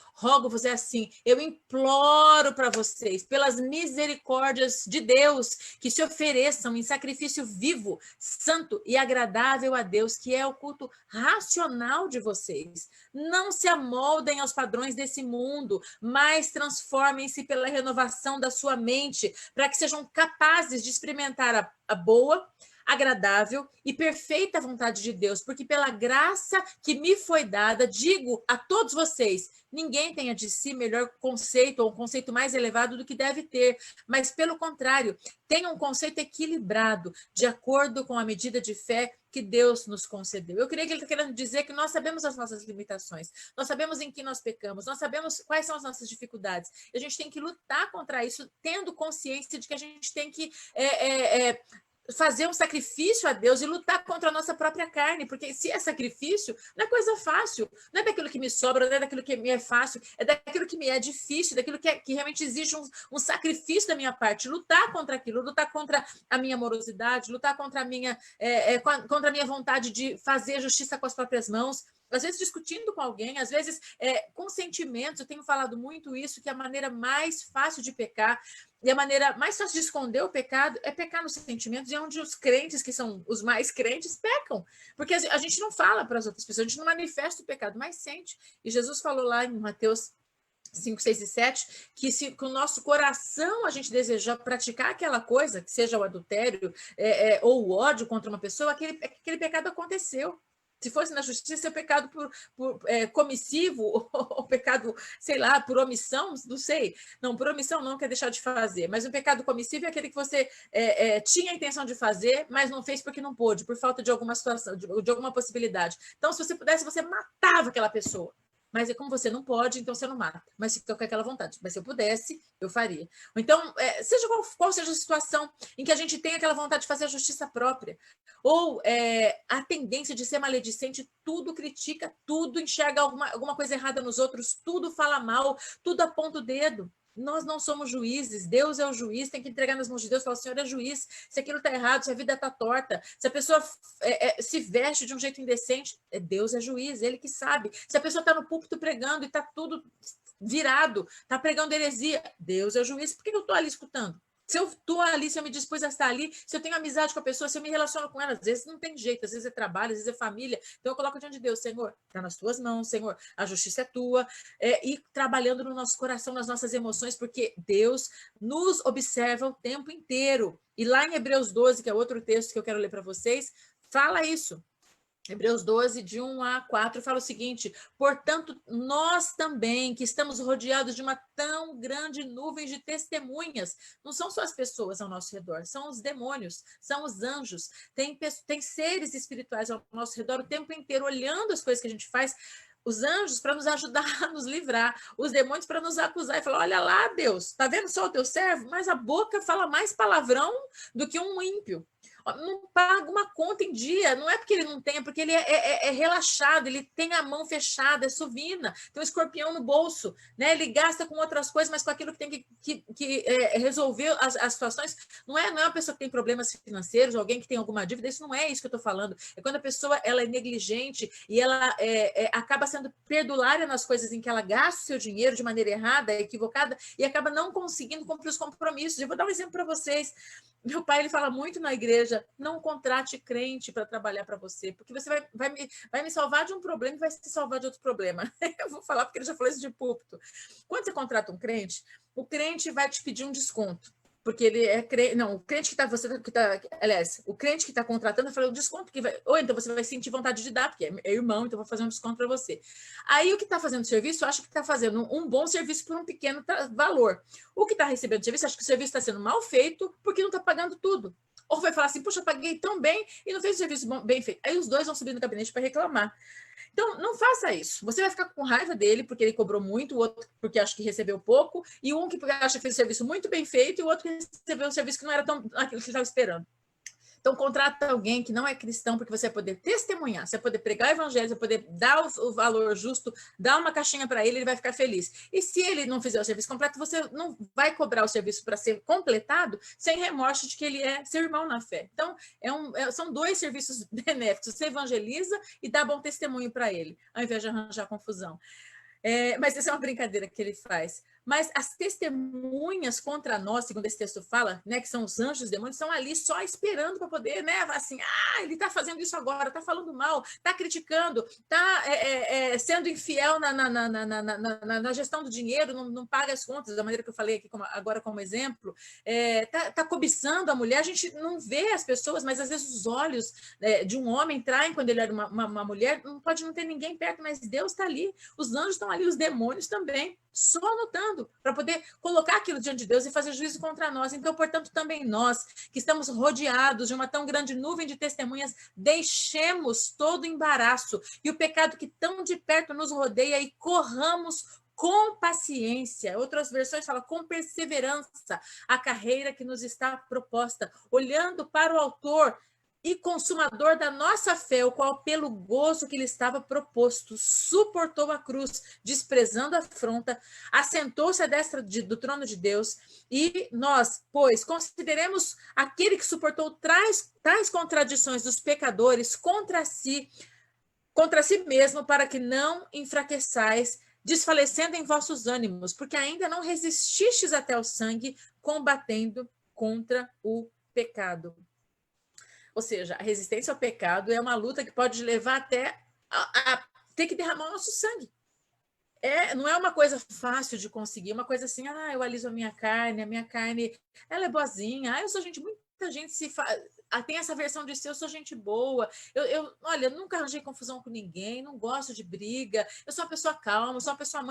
é assim, eu imploro para vocês, pelas misericórdias de Deus, que se ofereçam em sacrifício vivo, santo e agradável a Deus, que é o culto racional de vocês. Não se amoldem aos padrões desse mundo, mas transformem-se pela renovação da sua mente, para que sejam capazes de experimentar a boa, agradável e perfeita vontade de Deus, porque pela graça que me foi dada, digo a todos vocês, ninguém tenha de si melhor conceito ou um conceito mais elevado do que deve ter, mas pelo contrário, tenha um conceito equilibrado, de acordo com a medida de fé que Deus nos concedeu. Eu creio que ele está querendo dizer que nós sabemos as nossas limitações, nós sabemos em que nós pecamos, nós sabemos quais são as nossas dificuldades, e a gente tem que lutar contra isso, tendo consciência de que a gente tem que fazer um sacrifício a Deus e lutar contra a nossa própria carne, porque se é sacrifício, não é coisa fácil, não é daquilo que me sobra, não é daquilo que me é fácil, é daquilo que me é difícil, daquilo que realmente exige um sacrifício da minha parte, lutar contra aquilo, lutar contra a minha morosidade, lutar contra a minha vontade de fazer justiça com as próprias mãos, às vezes discutindo com alguém, às vezes com sentimentos. Eu tenho falado muito isso, que a maneira mais fácil de pecar e a maneira mais fácil de esconder o pecado é pecar nos sentimentos, e é onde os crentes, que são os mais crentes, pecam. Porque a gente não fala para as outras pessoas, a gente não manifesta o pecado, mas sente. E Jesus falou lá em Mateus 5, 6 e 7, que se com o nosso coração a gente desejar praticar aquela coisa, que seja o adultério ou o ódio contra uma pessoa, aquele pecado aconteceu. Se fosse na justiça, é pecado por comissivo, ou pecado, sei lá, por omissão, não sei. Não, por omissão não quer deixar de fazer, mas o pecado comissivo é aquele que você tinha a intenção de fazer, mas não fez porque não pôde, por falta de alguma situação, de alguma possibilidade. Então, se você pudesse, você matava aquela pessoa. Mas como você não pode, então você não mata. Mas fica com aquela vontade. Mas se eu pudesse, eu faria. Então, seja qual seja a situação em que a gente tem aquela vontade de fazer a justiça própria, ou a tendência de ser maledicente, tudo critica, tudo enxerga alguma coisa errada nos outros, tudo fala mal, tudo aponta o dedo. Nós não somos juízes, Deus é o juiz, tem que entregar nas mãos de Deus, falar: o Senhor é juiz, se aquilo está errado, se a vida está torta, se a pessoa se veste de um jeito indecente, Deus é juiz, ele que sabe. Se a pessoa está no púlpito pregando e está tudo virado, está pregando heresia, Deus é o juiz, por que eu estou ali escutando? Se eu estou ali, se eu me dispus a estar ali, se eu tenho amizade com a pessoa, se eu me relaciono com ela, às vezes não tem jeito, às vezes é trabalho, às vezes é família, então eu coloco diante de Deus: Senhor, está nas tuas mãos, Senhor, a justiça é tua, e trabalhando no nosso coração, nas nossas emoções, porque Deus nos observa o tempo inteiro. E lá em Hebreus 12, que é outro texto que eu quero ler para vocês, fala isso. Hebreus 12, de 1 a 4, fala o seguinte: portanto, nós também, que estamos rodeados de uma tão grande nuvem de testemunhas, não são só as pessoas ao nosso redor, são os demônios, são os anjos, tem seres espirituais ao nosso redor o tempo inteiro, olhando as coisas que a gente faz, os anjos para nos ajudar a nos livrar, os demônios para nos acusar e falar: olha lá, Deus, está vendo só o teu servo? Mas a boca fala mais palavrão do que um ímpio. não paga uma conta em dia, não é porque ele não tem, é porque ele é relaxado, ele tem a mão fechada, é sovina, tem um escorpião no bolso, né? Ele gasta com outras coisas, mas com aquilo que tem que resolver as situações. Não é uma pessoa que tem problemas financeiros, alguém que tem alguma dívida, isso não é isso que eu estou falando. É quando a pessoa ela é negligente e ela acaba sendo perdulária nas coisas em que ela gasta o seu dinheiro de maneira errada, equivocada, e acaba não conseguindo cumprir os compromissos. Eu vou dar um exemplo para vocês. Meu pai ele fala muito na igreja: não contrate crente para trabalhar para você, porque você vai me salvar de um problema e vai se salvar de outro problema. Eu vou falar porque ele já falou isso de púlpito. Quando você contrata um crente, o crente vai te pedir um desconto. Porque ele é crente. Não, o crente aliás, o crente que está contratando vai falar um desconto que vai. Ou então você vai sentir vontade de dar, porque é irmão, então vou fazer um desconto para você. Aí o que está fazendo o serviço, acha que está fazendo um bom serviço por um pequeno valor. O que está recebendo o serviço, acha que o serviço está sendo mal feito porque não está pagando tudo. Ou vai falar assim: puxa, eu paguei tão bem e não fez o serviço bem feito. Aí os dois vão subir no gabinete para reclamar. Então, não faça isso. Você vai ficar com raiva dele porque ele cobrou muito, o outro porque acha que recebeu pouco, e um que acha que fez o serviço muito bem feito, e o outro que recebeu um serviço que não era tão aquilo que ele estava esperando. Então, contrata alguém que não é cristão, porque você vai poder testemunhar, você vai poder pregar o evangelho, você vai poder dar o valor justo, dar uma caixinha para ele vai ficar feliz. E se ele não fizer o serviço completo, você não vai cobrar o serviço para ser completado sem remorso de que ele é seu irmão na fé. Então, são dois serviços benéficos. Você evangeliza e dá bom testemunho para ele, ao invés de arranjar confusão. Mas essa é uma brincadeira que ele faz. Mas as testemunhas contra nós, segundo esse texto fala, né, que são os anjos, os demônios, estão ali só esperando para poder, né, assim, ele está fazendo isso agora, está falando mal, está criticando, está sendo infiel na gestão do dinheiro, não paga as contas, da maneira que eu falei aqui agora como exemplo, está cobiçando a mulher. A gente não vê as pessoas, mas às vezes os olhos de um homem traem quando ele era uma mulher, pode não ter ninguém perto, mas Deus está ali, os anjos estão ali, os demônios também, só anotando, para poder colocar aquilo diante de Deus e fazer juízo contra nós. Então, portanto, também nós, que estamos rodeados de uma tão grande nuvem de testemunhas, deixemos todo o embaraço e o pecado que tão de perto nos rodeia e corramos com paciência. Outras versões falam com perseverança a carreira que nos está proposta, olhando para o autor e consumador da nossa fé, o qual, pelo gozo que lhe estava proposto, suportou a cruz, desprezando a afronta, assentou-se à destra do trono de Deus, e nós, pois, consideremos aquele que suportou tais contradições dos pecadores contra si mesmo, para que não enfraqueçais, desfalecendo em vossos ânimos, porque ainda não resististes até o sangue, combatendo contra o pecado. Ou seja, a resistência ao pecado é uma luta que pode levar até a ter que derramar o nosso sangue. Não é uma coisa fácil de conseguir, uma coisa assim: eu aliso a minha carne ela é boazinha, eu sou gente, muita gente tem essa versão de si: eu sou gente boa, olha, nunca arranjei confusão com ninguém, não gosto de briga, eu sou uma pessoa calma, eu sou uma pessoa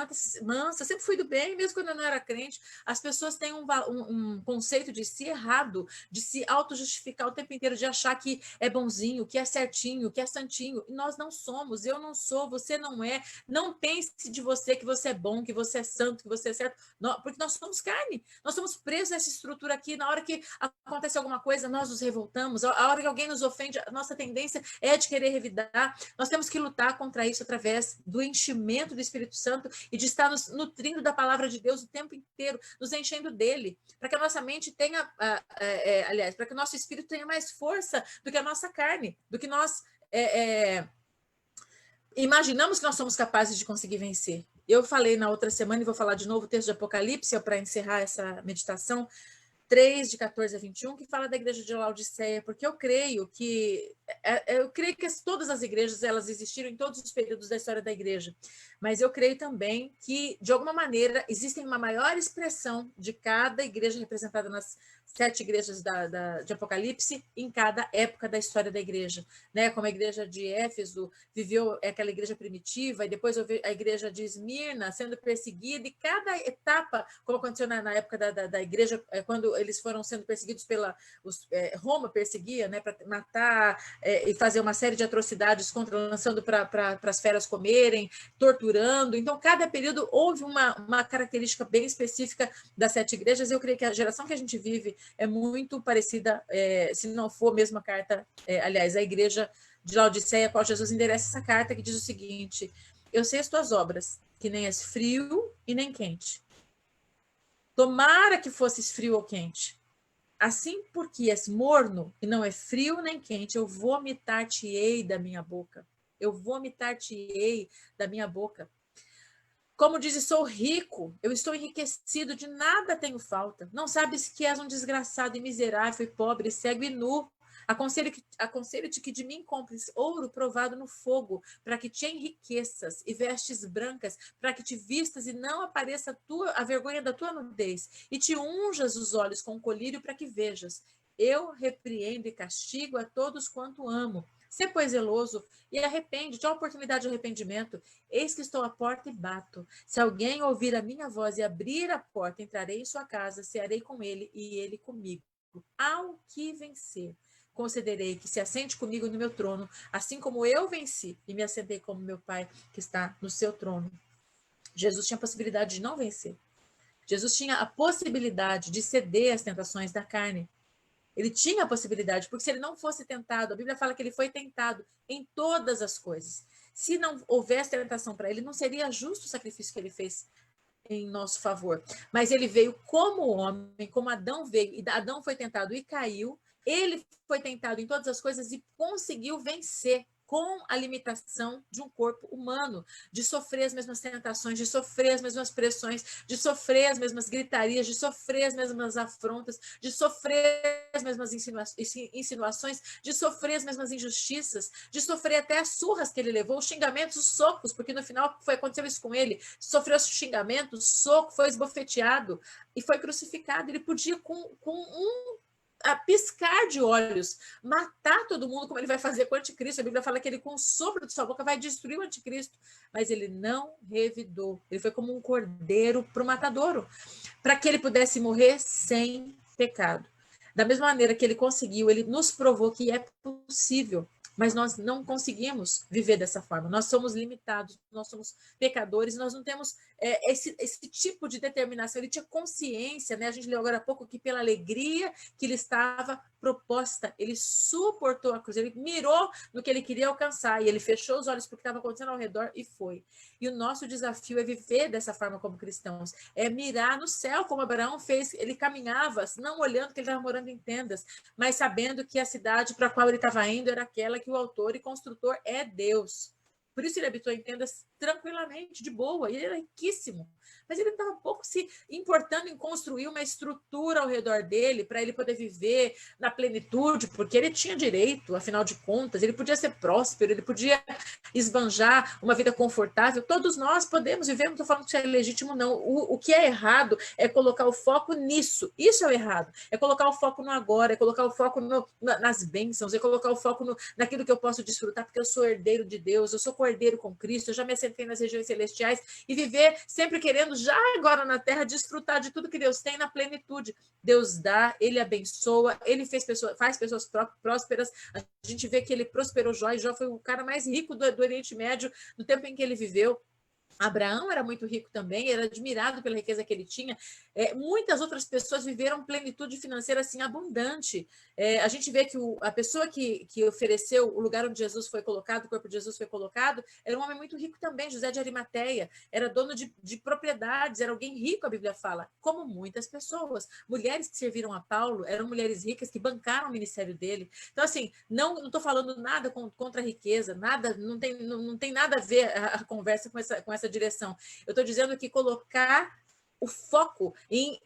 mansa, sempre fui do bem, mesmo quando eu não era crente. As pessoas têm um conceito de si errado, de se auto-justificar o tempo inteiro, de achar que é bonzinho, que é certinho, que é santinho, e nós não somos. Eu não sou, você não é. Não pense de você que você é bom, que você é santo, que você é certo, porque nós somos carne, nós somos presos a essa estrutura aqui. Na hora que acontece alguma coisa, nós nos revoltamos. A hora que alguém nos ofende, a nossa tendência é de querer revidar. Nós temos que lutar contra isso através do enchimento do Espírito Santo e de estar nos nutrindo da palavra de Deus o tempo inteiro, nos enchendo dele, para que a nossa mente tenha, aliás, para que o nosso espírito tenha mais força do que a nossa carne, do que nós imaginamos que nós somos capazes de conseguir vencer. Eu falei na outra semana, e vou falar de novo, o texto de Apocalipse, para encerrar essa meditação, 3, de 14 a 21, que fala da igreja de Laodiceia, porque eu creio que todas as igrejas, elas existiram em todos os períodos da história da igreja, mas eu creio também que, de alguma maneira, existe uma maior expressão de cada igreja representada nas 7 igrejas de Apocalipse em cada época da história da igreja, né? Como a igreja de Éfeso viveu aquela igreja primitiva, e depois a igreja de Esmirna sendo perseguida, e cada etapa, como aconteceu na época da igreja, quando eles foram sendo perseguidos Roma perseguia, né, para matar e fazer uma série de atrocidades lançando para as feras comerem, torturando. Então, cada período houve uma característica bem específica das 7 igrejas. Eu creio que a geração que a gente vive é muito parecida, se não for a mesma carta, aliás, a igreja de Laodiceia, a qual Jesus endereça essa carta, que diz o seguinte: eu sei as tuas obras, que nem és frio e nem quente. Tomara que fosses frio ou quente. Assim, porque és morno e não é frio nem quente, eu vomitar-te-ei da minha boca. Eu vomitar-te-ei da minha boca. Como dizes, sou rico, eu estou enriquecido, de nada tenho falta. Não sabes que és um desgraçado e miserável, e pobre, cego e nu. Aconselho-te que de mim compres ouro provado no fogo, para que te enriqueças, e vestes brancas, para que te vistas e não apareça a vergonha da tua nudez, e te unjas os olhos com colírio para que vejas. Eu repreendo e castigo a todos quanto amo. Sê, pois, zeloso e arrepende-te. A oportunidade de arrependimento. Eis que estou à porta e bato. Se alguém ouvir a minha voz e abrir a porta, entrarei em sua casa, cearei com ele e ele comigo. Ao que vencer, concederei que se assente comigo no meu trono, assim como eu venci e me assentei como meu Pai que está no seu trono. Jesus tinha a possibilidade de não vencer. Jesus tinha a possibilidade de ceder às tentações da carne. Ele tinha a possibilidade, porque se ele não fosse tentado, a Bíblia fala que ele foi tentado em todas as coisas. Se não houvesse tentação para ele, não seria justo o sacrifício que ele fez em nosso favor. Mas ele veio como homem, como Adão veio, e Adão foi tentado e caiu. Ele foi tentado em todas as coisas e conseguiu vencer com a limitação de um corpo humano, de sofrer as mesmas tentações, de sofrer as mesmas pressões, de sofrer as mesmas gritarias, de sofrer as mesmas afrontas, de sofrer as mesmas insinuações, de sofrer as mesmas injustiças, de sofrer até as surras que ele levou, os xingamentos, os socos, porque no final aconteceu isso com ele, sofreu xingamentos, soco, foi esbofeteado e foi crucificado. Ele podia, com a piscar de olhos, matar todo mundo, como ele vai fazer com o anticristo. A Bíblia fala que ele, com o sopro de sua boca, vai destruir o anticristo. Mas ele não revidou. Ele foi como um cordeiro para o matadouro, para que ele pudesse morrer sem pecado. Da mesma maneira que ele conseguiu, ele nos provou que é possível, mas nós não conseguimos viver dessa forma. Nós somos limitados, nós somos pecadores, nós não temos esse tipo de determinação. Ele tinha consciência, né? A gente leu agora há pouco que pela alegria que lhe estava proposta, ele suportou a cruz, ele mirou no que ele queria alcançar, e ele fechou os olhos para o que estava acontecendo ao redor e foi. E o nosso desafio é viver dessa forma como cristãos, é mirar no céu, como Abraão fez. Ele caminhava, não olhando que ele estava morando em tendas, mas sabendo que a cidade para a qual ele estava indo era aquela que o autor e construtor é Deus. Por isso ele habitou em tendas tranquilamente, de boa, e ele era riquíssimo. Mas ele estava pouco se importando em construir uma estrutura ao redor dele para ele poder viver na plenitude, porque ele tinha direito, afinal de contas, ele podia ser próspero, ele podia esbanjar uma vida confortável. Todos nós podemos viver, não estou falando que isso é legítimo, não. O que é errado é colocar o foco nisso. Isso é o errado. É colocar o foco no agora, é colocar o foco nas bênçãos, é colocar o foco naquilo que eu posso desfrutar, porque eu sou herdeiro de Deus, eu sou cordeiro com Cristo, eu já me assentei nas regiões celestiais, e viver sempre querendo, já agora na terra, desfrutar de tudo que Deus tem na plenitude. Deus dá, ele abençoa, ele faz pessoas prósperas. A gente vê que ele prosperou Jó, e Jó foi o cara mais rico do Oriente Médio no tempo em que ele viveu. Abraão era muito rico também, era admirado pela riqueza que ele tinha. Muitas outras pessoas viveram plenitude financeira assim abundante. A gente vê que a pessoa que ofereceu o lugar onde Jesus foi colocado, o corpo de Jesus foi colocado, era um homem muito rico também, José de Arimateia, era dono de propriedades, era alguém rico, a Bíblia fala, como muitas pessoas. Mulheres que serviram a Paulo eram mulheres ricas que bancaram o ministério dele. Então, assim, não estou falando nada contra a riqueza, nada, não tem nada a ver a conversa com essa direção. Eu estou dizendo que colocar o foco em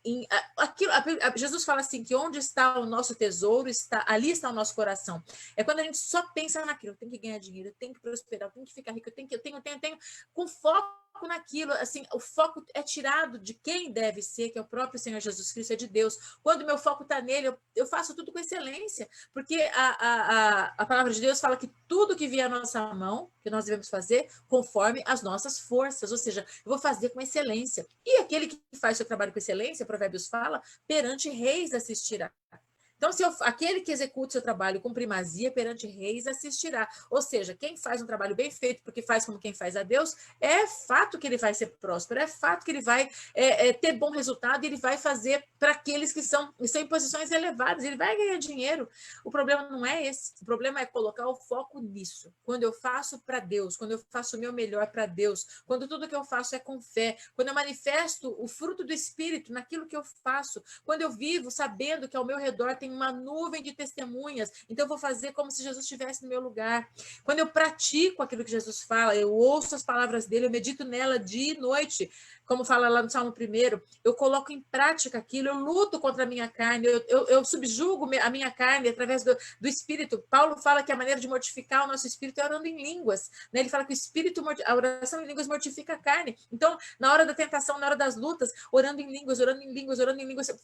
aquilo. Jesus fala assim, que onde está o nosso tesouro, ali está o nosso coração. É quando a gente só pensa naquilo, eu tenho que ganhar dinheiro, eu tenho que prosperar, eu tenho que ficar rico, eu tenho, com foco naquilo, assim, o foco é tirado de quem deve ser, que é o próprio Senhor Jesus Cristo, é de Deus. Quando o meu foco está nele, eu faço tudo com excelência, porque a palavra de Deus fala que tudo que vier à nossa mão, que nós devemos fazer conforme as nossas forças, ou seja, eu vou fazer com excelência. E aquele que faz seu trabalho com excelência, Provérbios fala, perante reis assistirá. Então, aquele que executa o seu trabalho com primazia perante reis assistirá. Ou seja, quem faz um trabalho bem feito, porque faz como quem faz a Deus, é fato que ele vai ser próspero, é fato que ele vai ter bom resultado, e ele vai fazer para aqueles que estão em posições elevadas, ele vai ganhar dinheiro. O problema não é esse, o problema é colocar o foco nisso. Quando eu faço para Deus, quando eu faço o meu melhor para Deus, quando tudo que eu faço é com fé, quando eu manifesto o fruto do Espírito naquilo que eu faço, quando eu vivo sabendo que ao meu redor tem uma nuvem de testemunhas, então eu vou fazer como se Jesus estivesse no meu lugar. Quando eu pratico aquilo que Jesus fala, eu ouço as palavras dele, eu medito nela dia e noite, como fala lá no Salmo 1, eu coloco em prática aquilo, eu luto contra a minha carne, eu subjugo a minha carne através do Espírito. Paulo fala que a maneira de mortificar o nosso espírito é orando em línguas, né? Ele fala que o espírito, a oração em línguas mortifica a carne. Então, na hora da tentação, na hora das lutas, orando em línguas,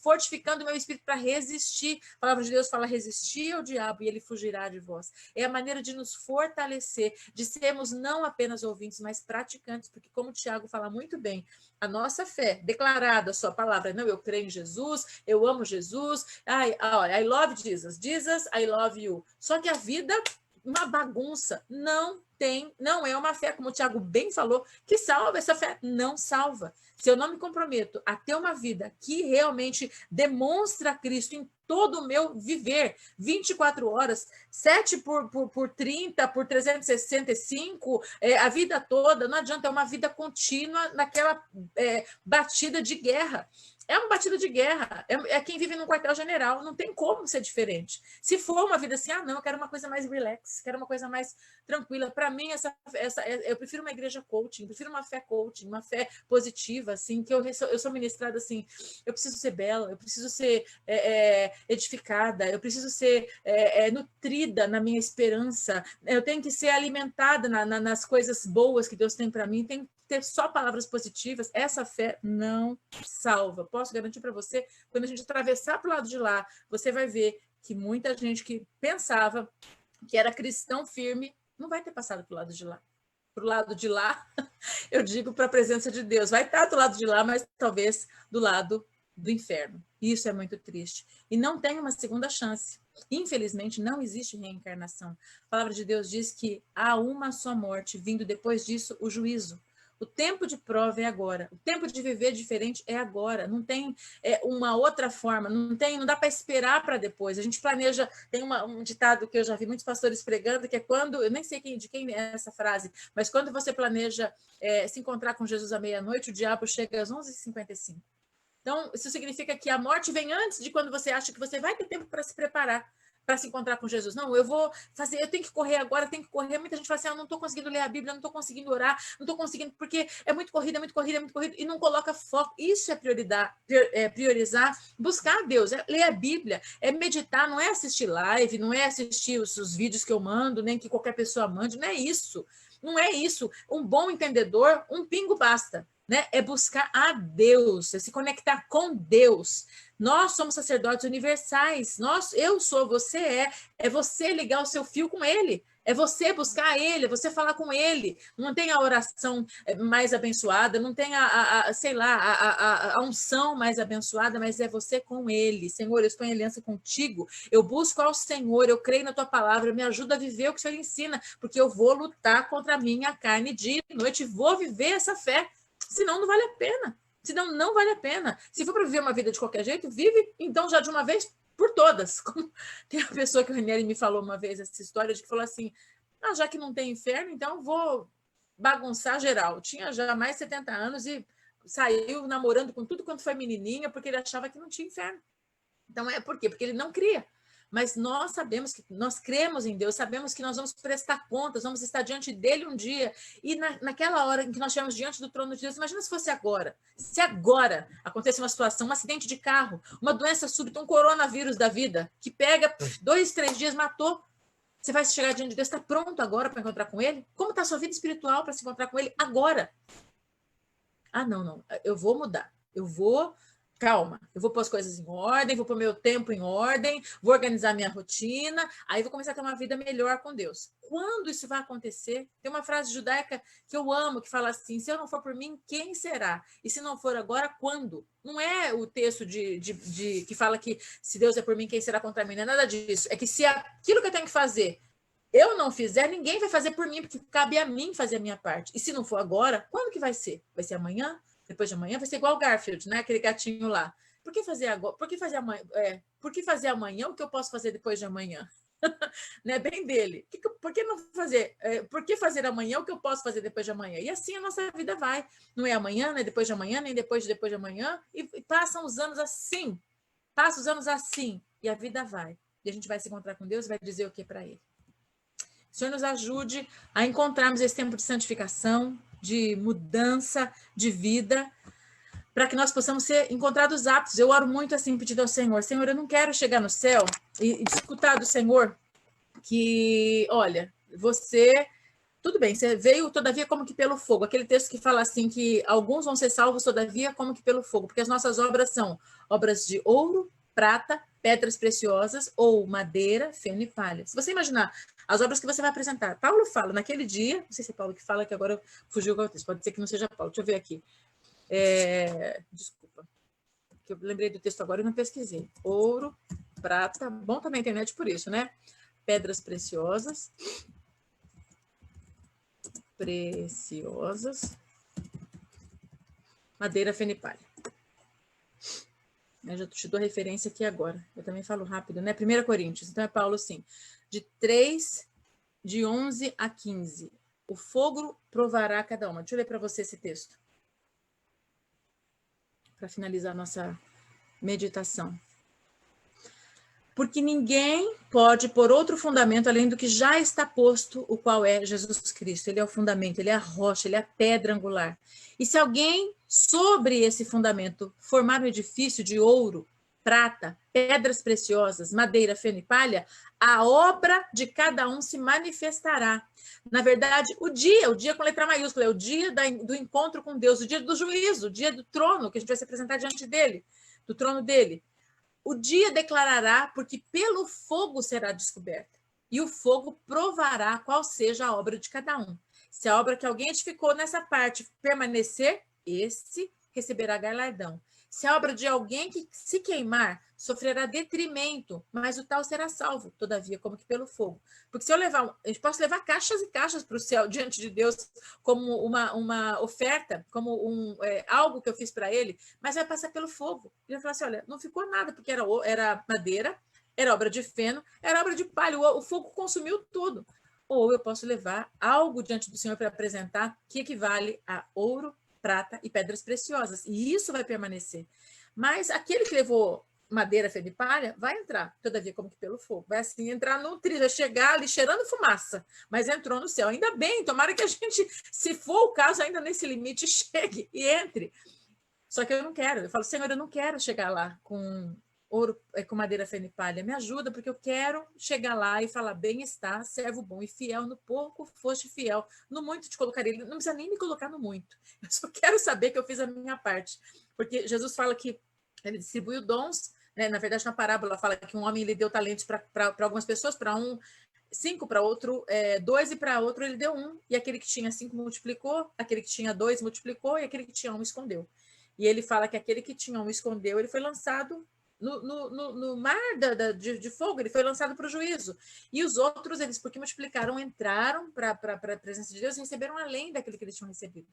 fortificando o meu espírito para resistir. A palavra de Deus fala: resistir ao diabo e ele fugirá de vós. É a maneira de nos fortalecer, de sermos não apenas ouvintes, mas praticantes, porque como o Tiago fala muito bem, a nossa fé, declarada, a sua palavra, não, eu creio em Jesus, eu amo Jesus, I love Jesus, Jesus, I love you. Só que a vida, uma bagunça, não é uma fé, como o Tiago bem falou, que salva. Essa fé não salva. Se eu não me comprometo a ter uma vida que realmente demonstra Cristo em todo o meu viver, 24 horas, 7 por 30, por 365, a vida toda, não adianta, é uma vida contínua naquela batida de guerra. É uma batida de guerra, é quem vive num quartel-general, não tem como ser diferente. Se for uma vida assim, não, eu quero uma coisa mais relax, quero uma coisa mais tranquila. Para mim, eu prefiro uma igreja coaching, prefiro uma fé coaching, uma fé positiva, assim, que eu sou ministrada assim, eu preciso ser bela, eu preciso ser edificada, eu preciso ser nutrida na minha esperança, eu tenho que ser alimentada nas coisas boas que Deus tem para mim, tem ter só palavras positivas. Essa fé não salva. Posso garantir para você, quando a gente atravessar para o lado de lá, você vai ver que muita gente que pensava que era cristão firme não vai ter passado para o lado de lá. Para o lado de lá, eu digo para a presença de Deus, vai estar do lado de lá, mas talvez do lado do inferno. Isso é muito triste. E não tem uma segunda chance. Infelizmente, não existe reencarnação. A palavra de Deus diz que há uma só morte, vindo depois disso o juízo. O tempo de prova é agora. O tempo de viver diferente é agora. Não tem uma outra forma. Não dá para esperar para depois. A gente planeja. Tem um ditado que eu já vi muitos pastores pregando, que é quando, eu nem sei de quem é essa frase, mas quando você planeja se encontrar com Jesus à meia-noite, o diabo chega às 11h55. Então, isso significa que a morte vem antes de quando você acha que você vai ter tempo para se preparar, para se encontrar com Jesus. Não, eu vou fazer, eu tenho que correr agora, tenho que correr. Muita gente fala assim, eu não estou conseguindo ler a Bíblia, não estou conseguindo orar, não estou conseguindo, porque é muito corrida, e não coloca foco. Isso é priorizar, buscar a Deus, ler a Bíblia, meditar, não é assistir live, não é assistir os vídeos que eu mando, nem que qualquer pessoa mande, não é isso. Não é isso. Um bom entendedor, um pingo basta. Né? É buscar a Deus, é se conectar com Deus. Nós somos sacerdotes universais. Eu sou, você é você ligar o seu fio com Ele. É você buscar Ele, é você falar com Ele. Não tem a oração mais abençoada, não tem a unção mais abençoada, mas é você com Ele. Senhor, eu estou em aliança contigo. Eu busco ao Senhor, eu creio na tua palavra, me ajuda a viver o que o Senhor ensina, porque eu vou lutar contra a minha carne dia e noite, vou viver essa fé. Senão não vale a pena. Senão não vale a pena. Se for para viver uma vida de qualquer jeito, vive então já de uma vez por todas. Como tem uma pessoa que o Ranieri me falou uma vez essa história de que falou assim, já que não tem inferno, então vou bagunçar geral. Tinha já mais de 70 anos e saiu namorando com tudo quanto foi menininha porque ele achava que não tinha inferno. Então por quê? Porque ele não cria. Mas nós sabemos que nós cremos em Deus, sabemos que nós vamos prestar contas, vamos estar diante dele um dia. E naquela hora em que nós estivermos diante do trono de Deus, imagina se fosse agora. Se agora acontece uma situação, um acidente de carro, uma doença súbita, um coronavírus da vida, que pega 2, 3 dias, matou. Você vai chegar diante de Deus, está pronto agora para encontrar com ele? Como está a sua vida espiritual para se encontrar com ele agora? Não, eu vou mudar. Eu vou calma, eu vou pôr as coisas em ordem, vou pôr meu tempo em ordem, vou organizar minha rotina, aí vou começar a ter uma vida melhor com Deus. Quando isso vai acontecer? Tem uma frase judaica que eu amo, que fala assim, se eu não for por mim, quem será? E se não for agora, quando? Não é o texto que fala que se Deus é por mim, quem será contra mim? Não é nada disso. É que se aquilo que eu tenho que fazer, eu não fizer, ninguém vai fazer por mim, porque cabe a mim fazer a minha parte. E se não for agora, quando que vai ser? Vai ser amanhã? Depois de amanhã vai ser igual o Garfield, né? Aquele gatinho lá. Por que fazer agora? Por que fazer amanhã? Por que fazer amanhã o que eu posso fazer depois de amanhã? Né? Bem dele. Por que não fazer? Por que fazer amanhã o que eu posso fazer depois de amanhã? E assim a nossa vida vai. Não é amanhã, nem depois de amanhã, nem depois de amanhã. E passam os anos assim. Passam os anos assim. E a vida vai. E a gente vai se encontrar com Deus e vai dizer o que para ele? O Senhor nos ajude a encontrarmos esse tempo de santificação, de mudança de vida, para que nós possamos ser encontrados aptos. Eu oro muito assim, pedindo ao Senhor, Senhor, eu não quero chegar no céu e escutar do Senhor que, olha, você, tudo bem, você veio, todavia, como que pelo fogo. Aquele texto que fala assim, que alguns vão ser salvos, todavia, como que pelo fogo. Porque as nossas obras são obras de ouro, prata, pedras preciosas ou madeira, feno e palha. Se você imaginar as obras que você vai apresentar, Paulo fala, naquele dia, não sei se é Paulo que fala, que agora fugiu o texto, pode ser que não seja Paulo, deixa eu ver aqui. Desculpa, que eu lembrei do texto agora e não pesquisei. Ouro, prata, bom também a internet por isso, né? Pedras preciosas, madeira, feno e palha. Eu já te dou referência aqui agora. Eu também falo rápido, né? 1 Coríntios. Então é Paulo, sim. De 11 a 15. O fogo provará cada uma. Deixa eu ler para você esse texto. Para finalizar a nossa meditação. Porque ninguém pode pôr outro fundamento além do que já está posto, o qual é Jesus Cristo. Ele é o fundamento, ele é a rocha, ele é a pedra angular. E se alguém, sobre esse fundamento, formar um edifício de ouro, prata, pedras preciosas, madeira, feno e palha, a obra de cada um se manifestará. Na verdade, o dia com letra maiúscula, é o dia do encontro com Deus, o dia do juízo, o dia do trono, que a gente vai se apresentar diante dele, do trono dele. O dia declarará, porque pelo fogo será descoberta. E o fogo provará qual seja a obra de cada um. Se a obra que alguém edificou nessa parte permanecer, esse receberá galardão. Se a obra de alguém que se queimar, sofrerá detrimento, mas o tal será salvo, todavia, como que pelo fogo. Porque se eu levar, a gente pode levar caixas e caixas para o céu diante de Deus como uma oferta, como algo que eu fiz para ele, mas vai passar pelo fogo. Ele vai falar assim, olha, não ficou nada, porque era madeira, era obra de feno, era obra de palha, o fogo consumiu tudo. Ou eu posso levar algo diante do Senhor para apresentar que equivale a ouro, prata e pedras preciosas. E isso vai permanecer. Mas aquele que levou madeira, feno e palha, vai entrar, todavia, como que pelo fogo. Vai assim entrar no trilho, vai chegar ali cheirando fumaça, mas entrou no céu. Ainda bem, tomara que a gente, se for o caso, ainda nesse limite, chegue e entre. Só que eu não quero. Eu falo, Senhor, eu não quero chegar lá com ouro, com madeira, feno e palha. Me ajuda, porque eu quero chegar lá e falar, bem está, servo bom e fiel, no pouco foste fiel, no muito te colocarei. Ele não precisa nem me colocar no muito. Eu só quero saber que eu fiz a minha parte. Porque Jesus fala que ele distribuiu dons, né? Na verdade, na parábola fala que um homem lhe deu talentos para algumas pessoas, para um 5, para outro 2 e para outro ele deu 1. E aquele que tinha 5 multiplicou, aquele que tinha 2 multiplicou e aquele que tinha 1 escondeu. E ele fala que aquele que tinha 1 escondeu, ele foi lançado no mar de fogo, ele foi lançado para o juízo. E os outros, eles, porque multiplicaram, entraram para a presença de Deus e receberam além daquele que eles tinham recebido.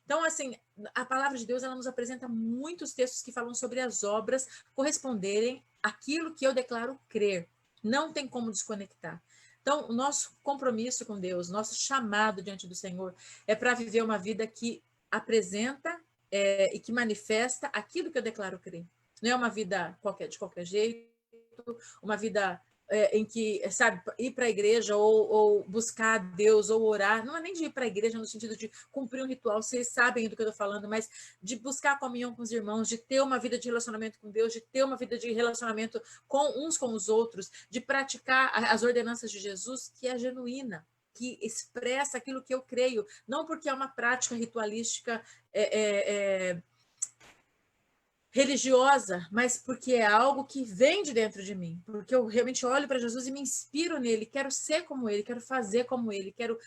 Então, assim, a palavra de Deus, ela nos apresenta muitos textos que falam sobre as obras corresponderem àquilo que eu declaro crer. Não tem como desconectar. Então, o nosso compromisso com Deus, nosso chamado diante do Senhor é para viver uma vida que apresenta e que manifesta aquilo que eu declaro crer. Não é uma vida de qualquer jeito, uma vida em que, sabe, ir para a igreja ou buscar Deus ou orar, não é nem de ir para a igreja no sentido de cumprir um ritual, vocês sabem do que eu estou falando, mas de buscar a comunhão com os irmãos, de ter uma vida de relacionamento com Deus, de ter uma vida de relacionamento com uns com os outros, de praticar as ordenanças de Jesus, que é genuína, que expressa aquilo que eu creio, não porque é uma prática ritualística religiosa, mas porque é algo que vem de dentro de mim, porque eu realmente olho para Jesus e me inspiro nele, quero ser como ele, quero fazer como ele, quero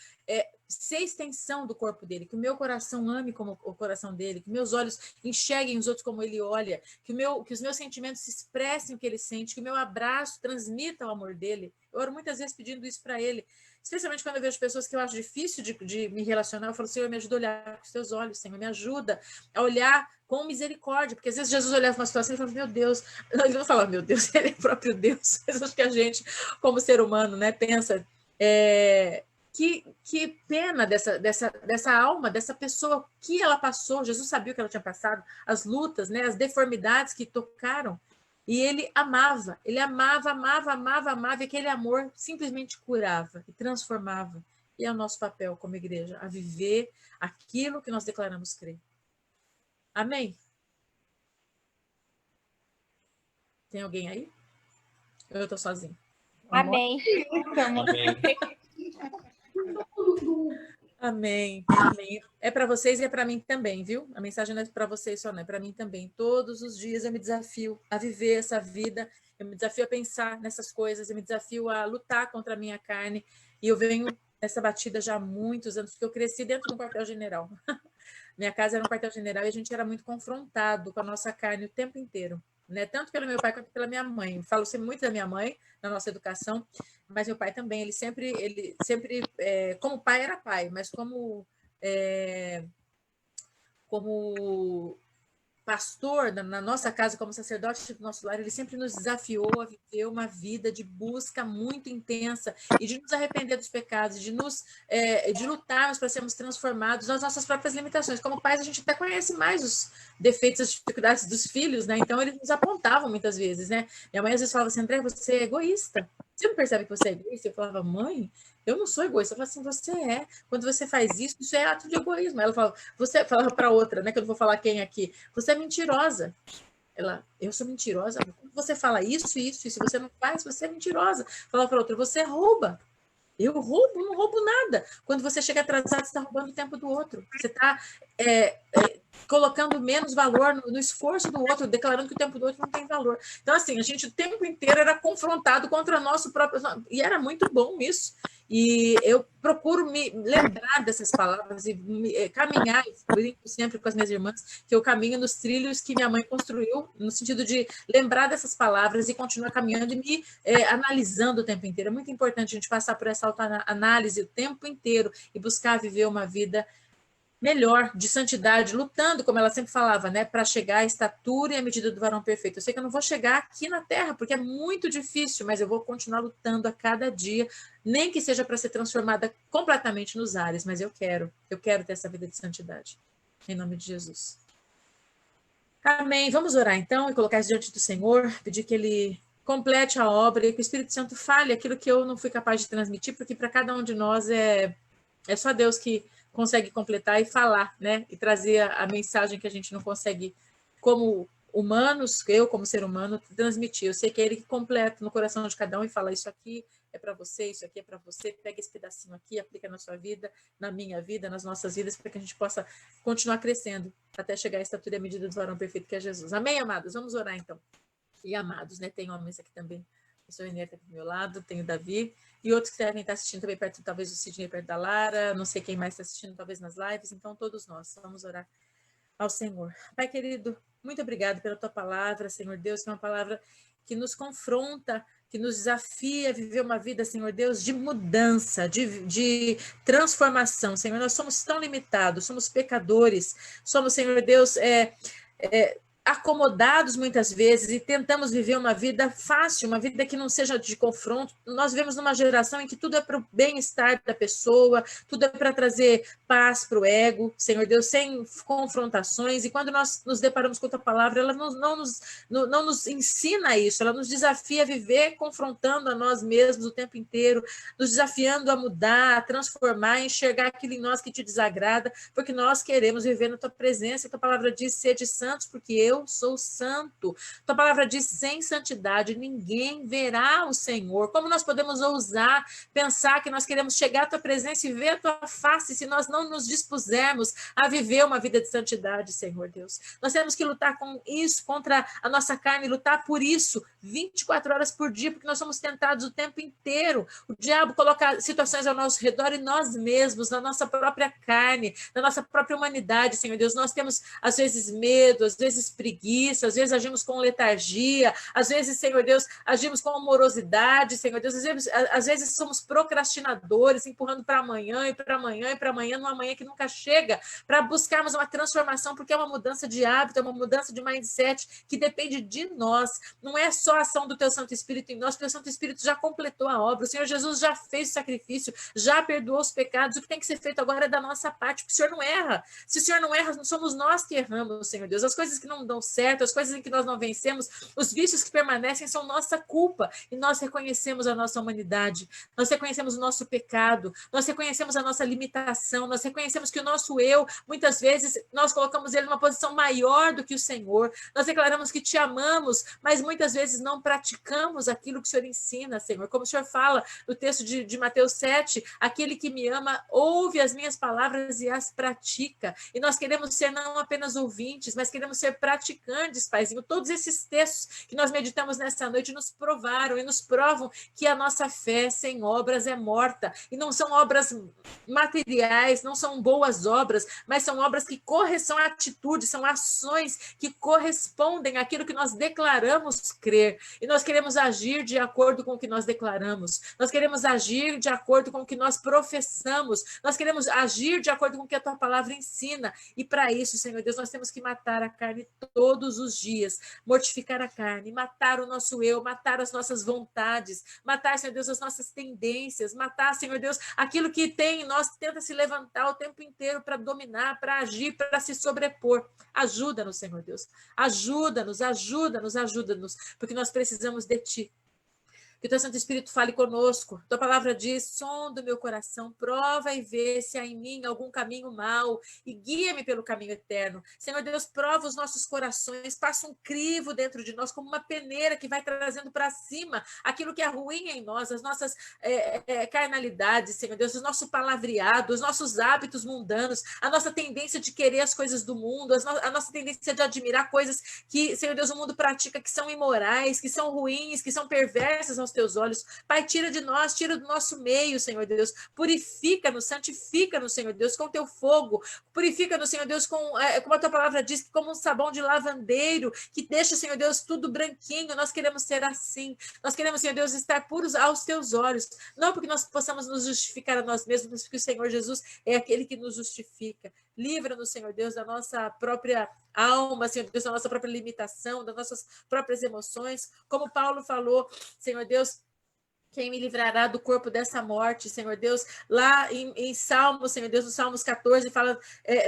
ser extensão do corpo dele, que o meu coração ame como o coração dele, que meus olhos enxerguem os outros como ele olha, que os meus sentimentos expressem o que ele sente, que o meu abraço transmita o amor dele. Eu oro muitas vezes pedindo isso para ele, especialmente quando eu vejo pessoas que eu acho difícil de me relacionar. Eu falo, Senhor, me ajuda a olhar com os teus olhos, Senhor, me ajuda a olhar com misericórdia, porque às vezes Jesus olhava uma situação e falava, meu Deus, ele não falava, meu Deus, ele é o próprio Deus. Mas acho que a gente, como ser humano, né, pensa, que pena dessa alma, dessa pessoa, o que ela passou. Jesus sabia o que ela tinha passado, as lutas, né, as deformidades que tocaram, e ele amava, e aquele amor simplesmente curava e transformava. E é o nosso papel como igreja, a viver aquilo que nós declaramos crer. Amém? Tem alguém aí? Ou eu estou sozinha? Amém. Amém. Amém. É para vocês e é para mim também, viu? A mensagem não é para vocês só, não, é para mim também. Todos os dias eu me desafio a viver essa vida, eu me desafio a pensar nessas coisas, eu me desafio a lutar contra a minha carne, e eu venho nessa batida já há muitos anos, porque eu cresci dentro de um quartel-general. Minha casa era um quartel-general e a gente era muito confrontado com a nossa carne o tempo inteiro, né? Tanto pelo meu pai quanto pela minha mãe. Eu falo sempre muito da minha mãe na nossa educação, mas meu pai também. Ele sempre como pai era pai, mas como pastor na nossa casa, como sacerdote do nosso lar, ele sempre nos desafiou a viver uma vida de busca muito intensa e de nos arrepender dos pecados, de lutarmos para sermos transformados nas nossas próprias limitações. Como pais, a gente até conhece mais os defeitos, as dificuldades dos filhos, né? Então, eles nos apontavam muitas vezes, né? Minha mãe às vezes falava assim, André, você é egoísta. Você não percebe que você é egoísta? Eu falava, mãe, eu não sou egoísta. Eu falava assim, você é. Quando você faz isso, isso é ato de egoísmo. Ela falava para outra, né? Que eu não vou falar quem aqui. Você é mentirosa. Ela, eu sou mentirosa? Quando você fala isso, e você não faz, você é mentirosa. Falava para outra, você rouba. Eu roubo? Não roubo nada. Quando você chega atrasado, você está roubando o tempo do outro. Você está colocando menos valor no esforço do outro, declarando que o tempo do outro não tem valor. Então, assim, a gente o tempo inteiro era confrontado contra nosso próprio... E era muito bom isso. E eu procuro me lembrar dessas palavras e caminhar, sempre com as minhas irmãs, que eu caminho nos trilhos que minha mãe construiu, no sentido de lembrar dessas palavras e continuar caminhando e me analisando o tempo inteiro. É muito importante a gente passar por essa autoanálise o tempo inteiro e buscar viver uma vida melhor, de santidade, lutando, como ela sempre falava, né, para chegar à estatura e à medida do varão perfeito. Eu sei que eu não vou chegar aqui na Terra, porque é muito difícil, mas eu vou continuar lutando a cada dia, nem que seja para ser transformada completamente nos ares, mas eu quero ter essa vida de santidade. Em nome de Jesus. Amém. Vamos orar então e colocar isso diante do Senhor, pedir que Ele complete a obra e que o Espírito Santo fale aquilo que eu não fui capaz de transmitir, porque para cada um de nós é só Deus que consegue completar e falar, né? E trazer a mensagem que a gente não consegue, como humanos, eu como ser humano, transmitir. Eu sei que é Ele que completa no coração de cada um e fala, isso aqui é para você, isso aqui é para você, pega esse pedacinho aqui, aplica na sua vida, na minha vida, nas nossas vidas, para que a gente possa continuar crescendo até chegar à estatura e à medida do varão perfeito que é Jesus. Amém, amados? Vamos orar então. E amados, né? Tem homens aqui também. O senhor Renê está aqui do meu lado, tem o Davi, e outros que devem estar assistindo também perto, talvez o Sidney perto da Lara, não sei quem mais está assistindo, talvez nas lives, então todos nós vamos orar ao Senhor. Pai querido, muito obrigado pela tua palavra, Senhor Deus, que é uma palavra que nos confronta, que nos desafia a viver uma vida, Senhor Deus, de mudança, de transformação, Senhor. Nós somos tão limitados, somos pecadores, somos, Senhor Deus, acomodados muitas vezes e tentamos viver uma vida fácil, uma vida que não seja de confronto. Nós vivemos numa geração em que tudo é para o bem-estar da pessoa, tudo é para trazer paz para o ego, Senhor Deus, sem confrontações, e quando nós nos deparamos com a tua palavra, ela não nos ensina isso, ela nos desafia a viver confrontando a nós mesmos o tempo inteiro, nos desafiando a mudar, a transformar, a enxergar aquilo em nós que te desagrada, porque nós queremos viver na tua presença, a tua palavra diz, sede santos, porque eu eu sou santo. Tua palavra diz, sem santidade ninguém verá o Senhor. Como nós podemos ousar pensar que nós queremos chegar à tua presença e ver a tua face se nós não nos dispusermos a viver uma vida de santidade, Senhor Deus? Nós temos que lutar com isso, contra a nossa carne, lutar por isso 24 horas por dia, porque nós somos tentados o tempo inteiro. O diabo coloca situações ao nosso redor e nós mesmos, na nossa própria carne, na nossa própria humanidade, Senhor Deus. Nós temos, às vezes, medo, às vezes preguiça, às vezes agimos com letargia, às vezes, Senhor Deus, agimos com morosidade, Senhor Deus. Às vezes somos procrastinadores, empurrando para amanhã e para amanhã e para amanhã, numa manhã que nunca chega, para buscarmos uma transformação, porque é uma mudança de hábito, é uma mudança de mindset que depende de nós. Não é só a ação do teu Santo Espírito em nós, porque o Santo Espírito já completou a obra, o Senhor Jesus já fez o sacrifício, já perdoou os pecados. O que tem que ser feito agora é da nossa parte, porque o Senhor não erra. Se o Senhor não erra, não somos nós que erramos, Senhor Deus. As coisas que não dão certo, as coisas em que nós não vencemos, os vícios que permanecem são nossa culpa, e nós reconhecemos a nossa humanidade, nós reconhecemos o nosso pecado, nós reconhecemos a nossa limitação, nós reconhecemos que o nosso eu, muitas vezes, nós colocamos ele numa posição maior do que o Senhor, nós declaramos que te amamos, mas muitas vezes não praticamos aquilo que o Senhor ensina, Senhor. Como o Senhor fala no texto de Mateus 7, aquele que me ama ouve as minhas palavras e as pratica. E nós queremos ser não apenas ouvintes, mas queremos ser praticantes, Paizinho. Todos esses textos que nós meditamos nessa noite nos provaram e nos provam que a nossa fé sem obras é morta. E não são obras materiais, não são boas obras, mas são obras que são atitudes, são ações que correspondem àquilo que nós declaramos crer. E nós queremos agir de acordo com o que nós declaramos. Nós queremos agir de acordo com o que nós professamos. Nós queremos agir de acordo com o que a tua palavra ensina. E para isso, Senhor Deus, nós temos que matar a carne todos os dias, mortificar a carne, matar o nosso eu, matar as nossas vontades, matar, Senhor Deus, as nossas tendências, matar, Senhor Deus, aquilo que tem em nós que tenta se levantar o tempo inteiro para dominar, para agir, para se sobrepor. Ajuda-nos, Senhor Deus. Ajuda-nos, ajuda-nos, ajuda-nos, porque nós precisamos de ti. Que o teu Santo Espírito fale conosco. Tua palavra diz, sonda o meu coração, prova e vê se há em mim algum caminho mau e guia-me pelo caminho eterno. Senhor Deus, prova os nossos corações, passa um crivo dentro de nós, como uma peneira que vai trazendo para cima aquilo que é ruim em nós, as nossas carnalidades, Senhor Deus, o nosso palavreado, os nossos hábitos mundanos, a nossa tendência de querer as coisas do mundo, a nossa tendência de admirar coisas que, Senhor Deus, o mundo pratica, que são imorais, que são ruins, que são perversas aos teus olhos. Pai, tira de nós, tira do nosso meio, Senhor Deus. Purifica-nos, santifica-nos, Senhor Deus, com teu fogo. Purifica-nos, Senhor Deus, como a tua palavra diz, como um sabão de lavandeiro, que deixa, Senhor Deus, tudo branquinho. Nós queremos ser assim. Nós queremos, Senhor Deus, estar puros aos teus olhos. Não porque nós possamos nos justificar a nós mesmos, mas porque o Senhor Jesus é aquele que nos justifica. Livra-nos, Senhor Deus, da nossa própria alma, Senhor Deus, da nossa própria limitação, das nossas próprias emoções. Como Paulo falou, Senhor Deus, quem me livrará do corpo dessa morte, Senhor Deus? Lá em Salmos, Senhor Deus, no Salmos 14, fala,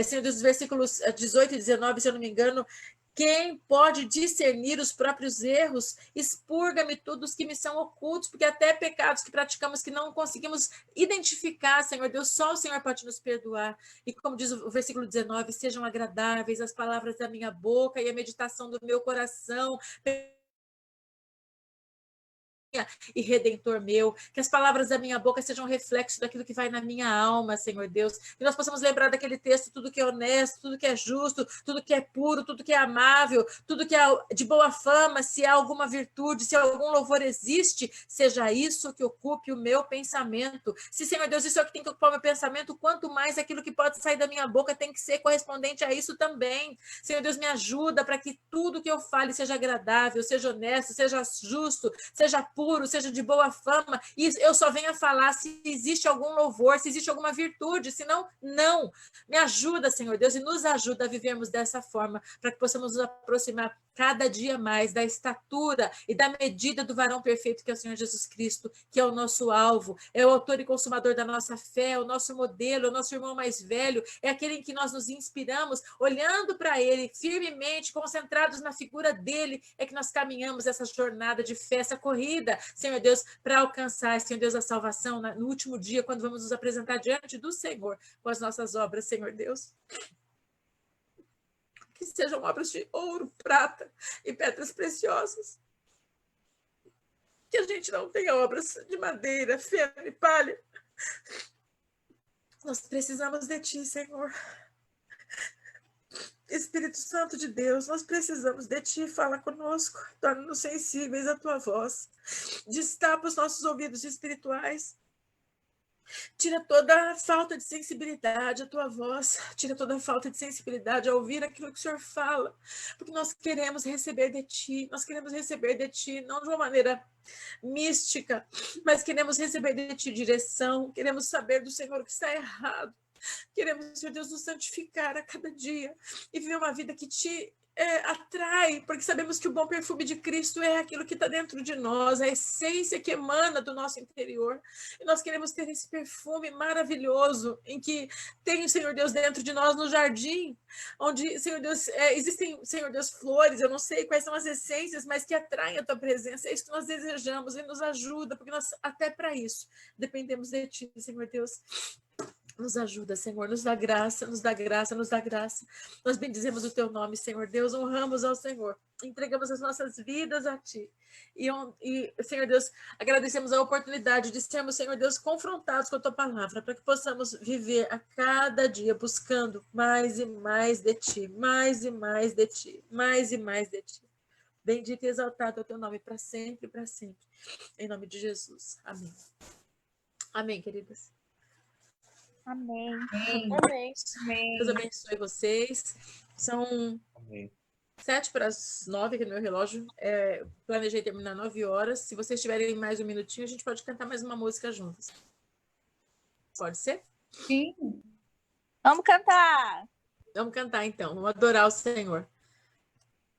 Senhor Deus, os versículos 18 e 19, se eu não me engano, quem pode discernir os próprios erros? Expurga-me todos os que me são ocultos, porque até pecados que praticamos que não conseguimos identificar, Senhor Deus, só o Senhor pode nos perdoar. E como diz o versículo 19, sejam agradáveis as palavras da minha boca e a meditação do meu coração, e Redentor meu, que as palavras da minha boca sejam um reflexo daquilo que vai na minha alma, Senhor Deus, que nós possamos lembrar daquele texto, tudo que é honesto, tudo que é justo, tudo que é puro, tudo que é amável, tudo que é de boa fama, se há alguma virtude, se algum louvor existe, seja isso que ocupe o meu pensamento. Se, Senhor Deus, isso é o que tem que ocupar o meu pensamento, quanto mais aquilo que pode sair da minha boca tem que ser correspondente a isso também. Senhor Deus, me ajuda para que tudo que eu fale seja agradável, seja honesto, seja justo, seja puro, seja de boa fama, e eu só venho a falar se existe algum louvor, se existe alguma virtude, senão, não. Me ajuda, Senhor Deus, e nos ajuda a vivermos dessa forma, para que possamos nos aproximar cada dia mais da estatura e da medida do varão perfeito que é o Senhor Jesus Cristo, que é o nosso alvo, é o autor e consumador da nossa fé, é o nosso modelo, é o nosso irmão mais velho, é aquele em que nós nos inspiramos, olhando para ele firmemente, concentrados na figura dele, é que nós caminhamos essa jornada de fé, essa corrida, Senhor Deus, para alcançar, Senhor Deus, a salvação no último dia, quando vamos nos apresentar diante do Senhor com as nossas obras, Senhor Deus. que sejam obras de ouro, prata e pedras preciosas. Que a gente não tenha obras de madeira, feno e palha. Nós precisamos de Ti, Senhor. Espírito Santo de Deus, nós precisamos de Ti. Fala conosco, torna-nos sensíveis à Tua voz. Destapa os nossos ouvidos espirituais. Tira toda a falta de sensibilidade à Tua voz. Tira toda a falta de sensibilidade a ouvir aquilo que o Senhor fala. Porque nós queremos receber de Ti. Nós queremos receber de Ti, não de uma maneira mística, mas queremos receber de Ti direção. Queremos saber do Senhor o que está errado. Queremos, Senhor Deus, nos santificar a cada dia e viver uma vida que Te atrai, porque sabemos que o bom perfume de Cristo é aquilo que está dentro de nós, a essência que emana do nosso interior. E nós queremos ter esse perfume maravilhoso em que tem, Senhor Deus, dentro de nós no jardim, onde, Senhor Deus, existem, Senhor Deus, flores, eu não sei quais são as essências, mas que atraem a Tua presença. É isso que nós desejamos e nos ajuda, porque nós, até para isso, dependemos de Ti, Senhor Deus. Nos ajuda, Senhor, nos dá graça, nos dá graça, nos dá graça. Nós bendizemos o Teu nome, Senhor Deus, honramos ao Senhor, entregamos as nossas vidas a Ti. E, Senhor Deus, agradecemos a oportunidade de sermos, Senhor Deus, confrontados com a Tua palavra, para que possamos viver a cada dia buscando mais e mais de Ti, mais e mais de Ti, mais e mais de Ti. Bendito e exaltado é o Teu nome para sempre, em nome de Jesus. Amém. Amém, queridas. Amém. Amém. Deus abençoe vocês. São 7:09 aqui no meu relógio. Planejei terminar 9 horas. Se vocês tiverem mais um minutinho, a gente pode cantar mais uma música juntas. Pode ser? Sim. Vamos cantar. Vamos cantar, então. Vamos adorar o Senhor.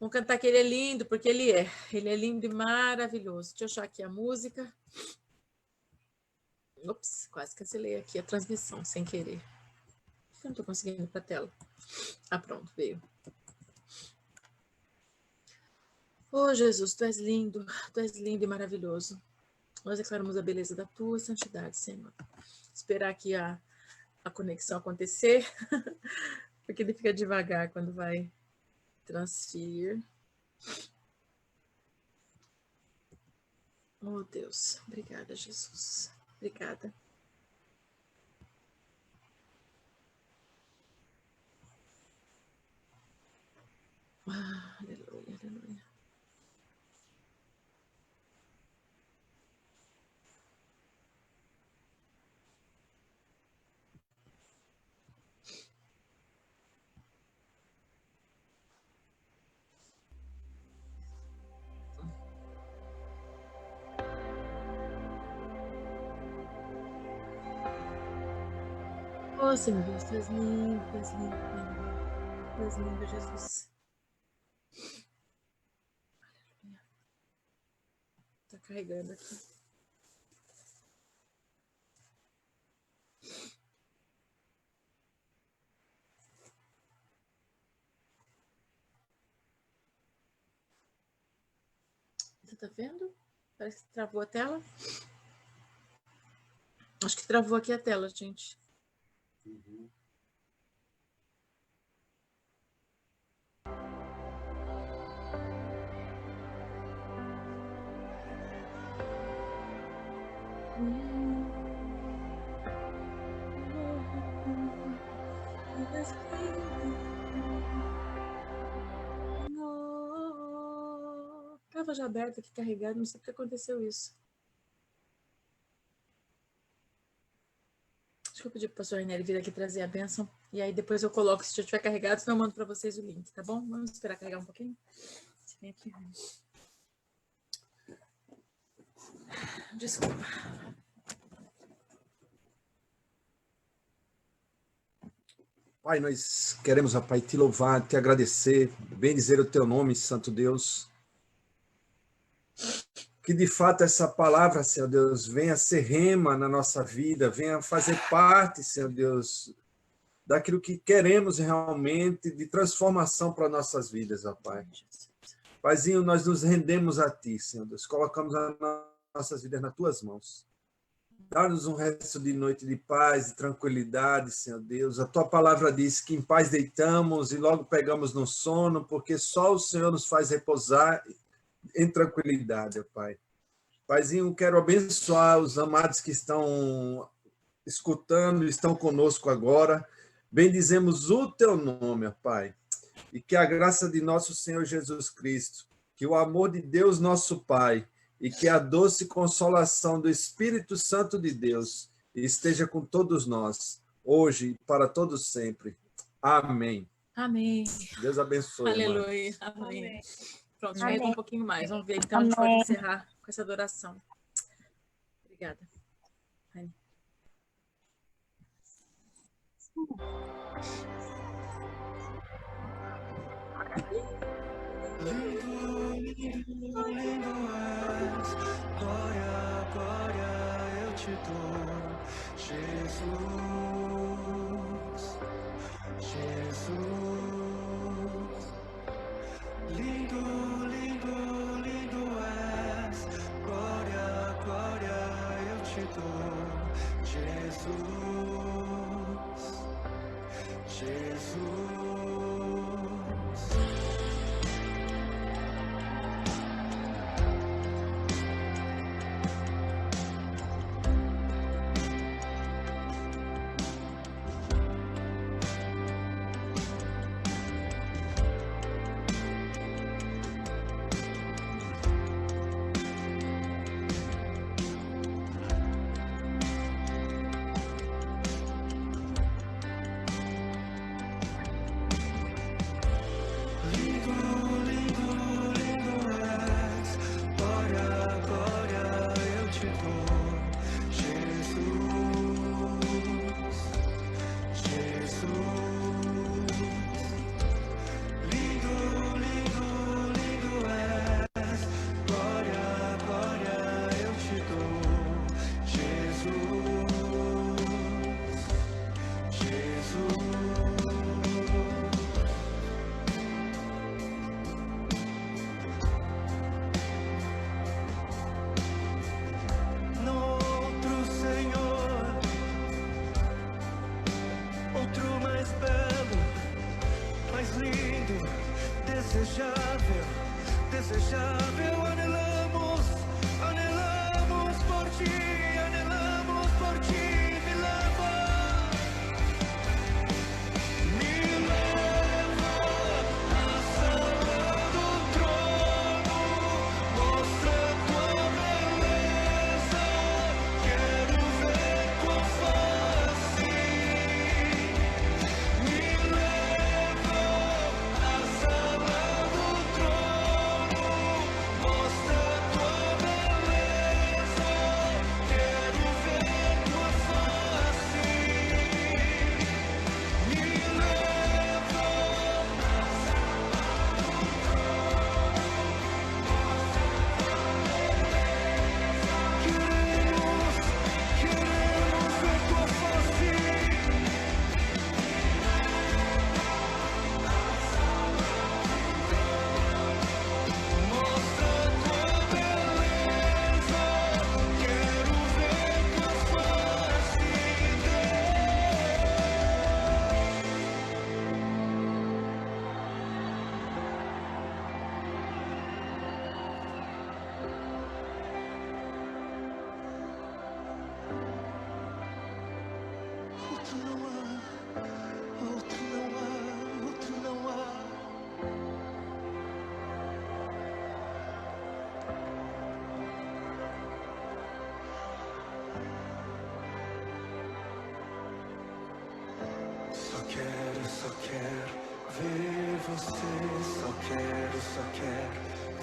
Vamos cantar que Ele é lindo, porque Ele é. Ele é lindo e maravilhoso. Deixa eu achar aqui a música. Ops, quase cancelei aqui a transmissão, sem querer. Eu não estou conseguindo ir para a tela. Ah, pronto, veio. Oh, Jesus, Tu és lindo e maravilhoso. Nós declaramos a beleza da Tua santidade, Senhor. Esperar aqui a conexão acontecer, porque ele fica devagar quando vai transferir. Oh, Deus, obrigada, Jesus. Obrigada. Aleluia, aleluia. Oh, Senhor Deus, Tu és lindo, Tu és lindo, Tu és lindo, Jesus. Aleluia. Está carregando aqui. Você está vendo? Parece que travou a tela. Acho que travou aqui a tela, gente. Estava já aberto aqui, carregado, não sei porque aconteceu isso. Acho que eu pedi para o pastor Ranieri vir aqui trazer a bênção. E aí depois eu coloco, se já estiver carregado, senão eu mando para vocês o link, tá bom? Vamos esperar carregar um pouquinho. Vem aqui. Desculpa. Pai, nós queremos, ó Pai, te louvar, te agradecer, bendizer o teu nome, Santo Deus. Que de fato essa palavra, Senhor Deus, venha ser rema na nossa vida, venha fazer parte, Senhor Deus, daquilo que queremos realmente de transformação para nossas vidas, ó Pai. Paizinho, nós nos rendemos a Ti, Senhor Deus, colocamos as nossas vidas nas Tuas mãos. Dá-nos um resto de noite de paz e tranquilidade, Senhor Deus. A tua palavra diz que em paz deitamos e logo pegamos no sono, porque só o Senhor nos faz repousar em tranquilidade, ó Pai. Paizinho, quero abençoar os amados que estão escutando, estão conosco agora. Bendizemos o teu nome, ó Pai. E que a graça de nosso Senhor Jesus Cristo, que o amor de Deus, nosso Pai, e que a doce consolação do Espírito Santo de Deus esteja com todos nós, hoje e para todos sempre. Amém. Amém. Deus abençoe. Aleluia. Amém. Amém. Pronto, Amém. chegou um pouquinho mais. Vamos ver, então, a gente pode encerrar com essa adoração. Obrigada. Rani. Lindo, lindo és, glória, glória eu te dou, Jesus, Jesus. Lindo, lindo, lindo és, glória, glória eu te dou, Jesus, Jesus. Desejável, anelamos, anelamos por ti, me leva à sala do trono, mostra tua beleza, quero ver tua face, me leva à sala do trono. Mostra tua beleza, quero ver tua face, me leva à sala do trono. Queremos ver tua face. Mostra tua beleza, quero ver tua face, outro não há, outro não há, outro não há. Só quero ver você, só quero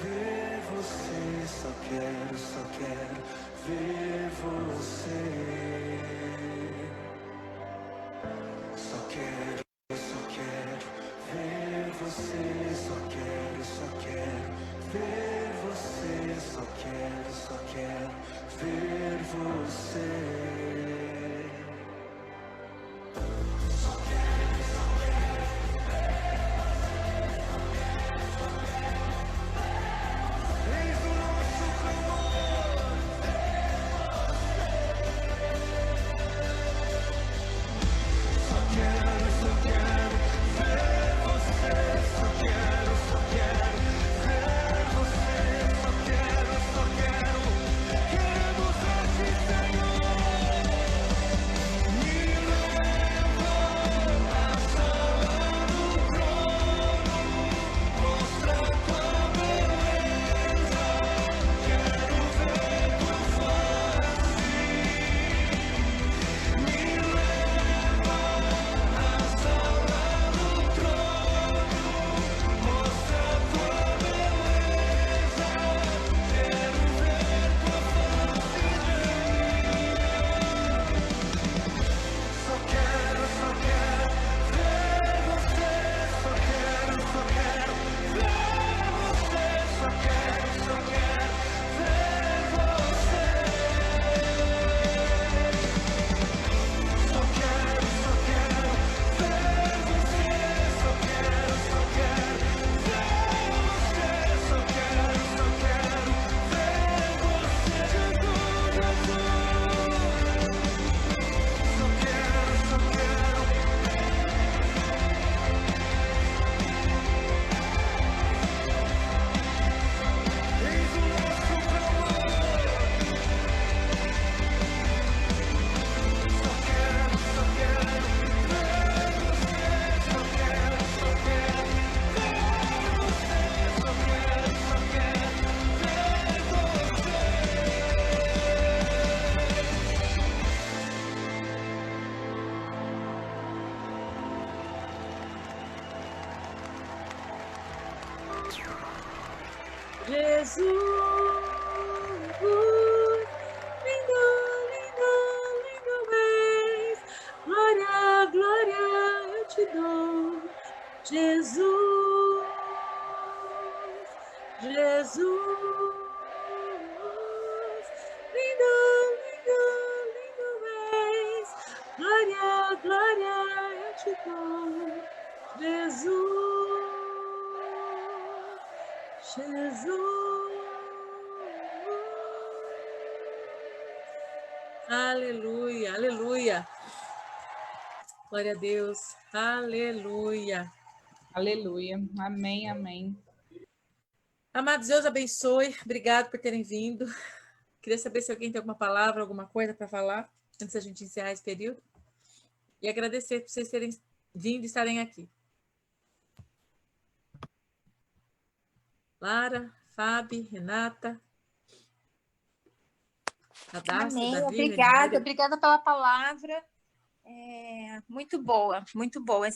ver você, só quero ver você. Só quero ver você, só quero ver você, só quero ver você. Eis o nosso clamor. Jesus, lindo, lindo, lindo és. Glória, glória eu te dou. Jesus, Jesus, lindo, lindo, lindo és. Glória, glória eu te dou. Jesus, Jesus. Aleluia, aleluia. Glória a Deus. Aleluia. Aleluia. Amém, amém. Amados, Deus abençoe. Obrigado por terem vindo. Queria saber se alguém tem alguma palavra, alguma coisa para falar, antes da gente encerrar esse período. E agradecer por vocês terem vindo e estarem aqui. Lara, Fábio, Renata, Radassa, Amém. Davi, Obrigada, Renira. obrigada pela palavra. Muito boa, muito boa.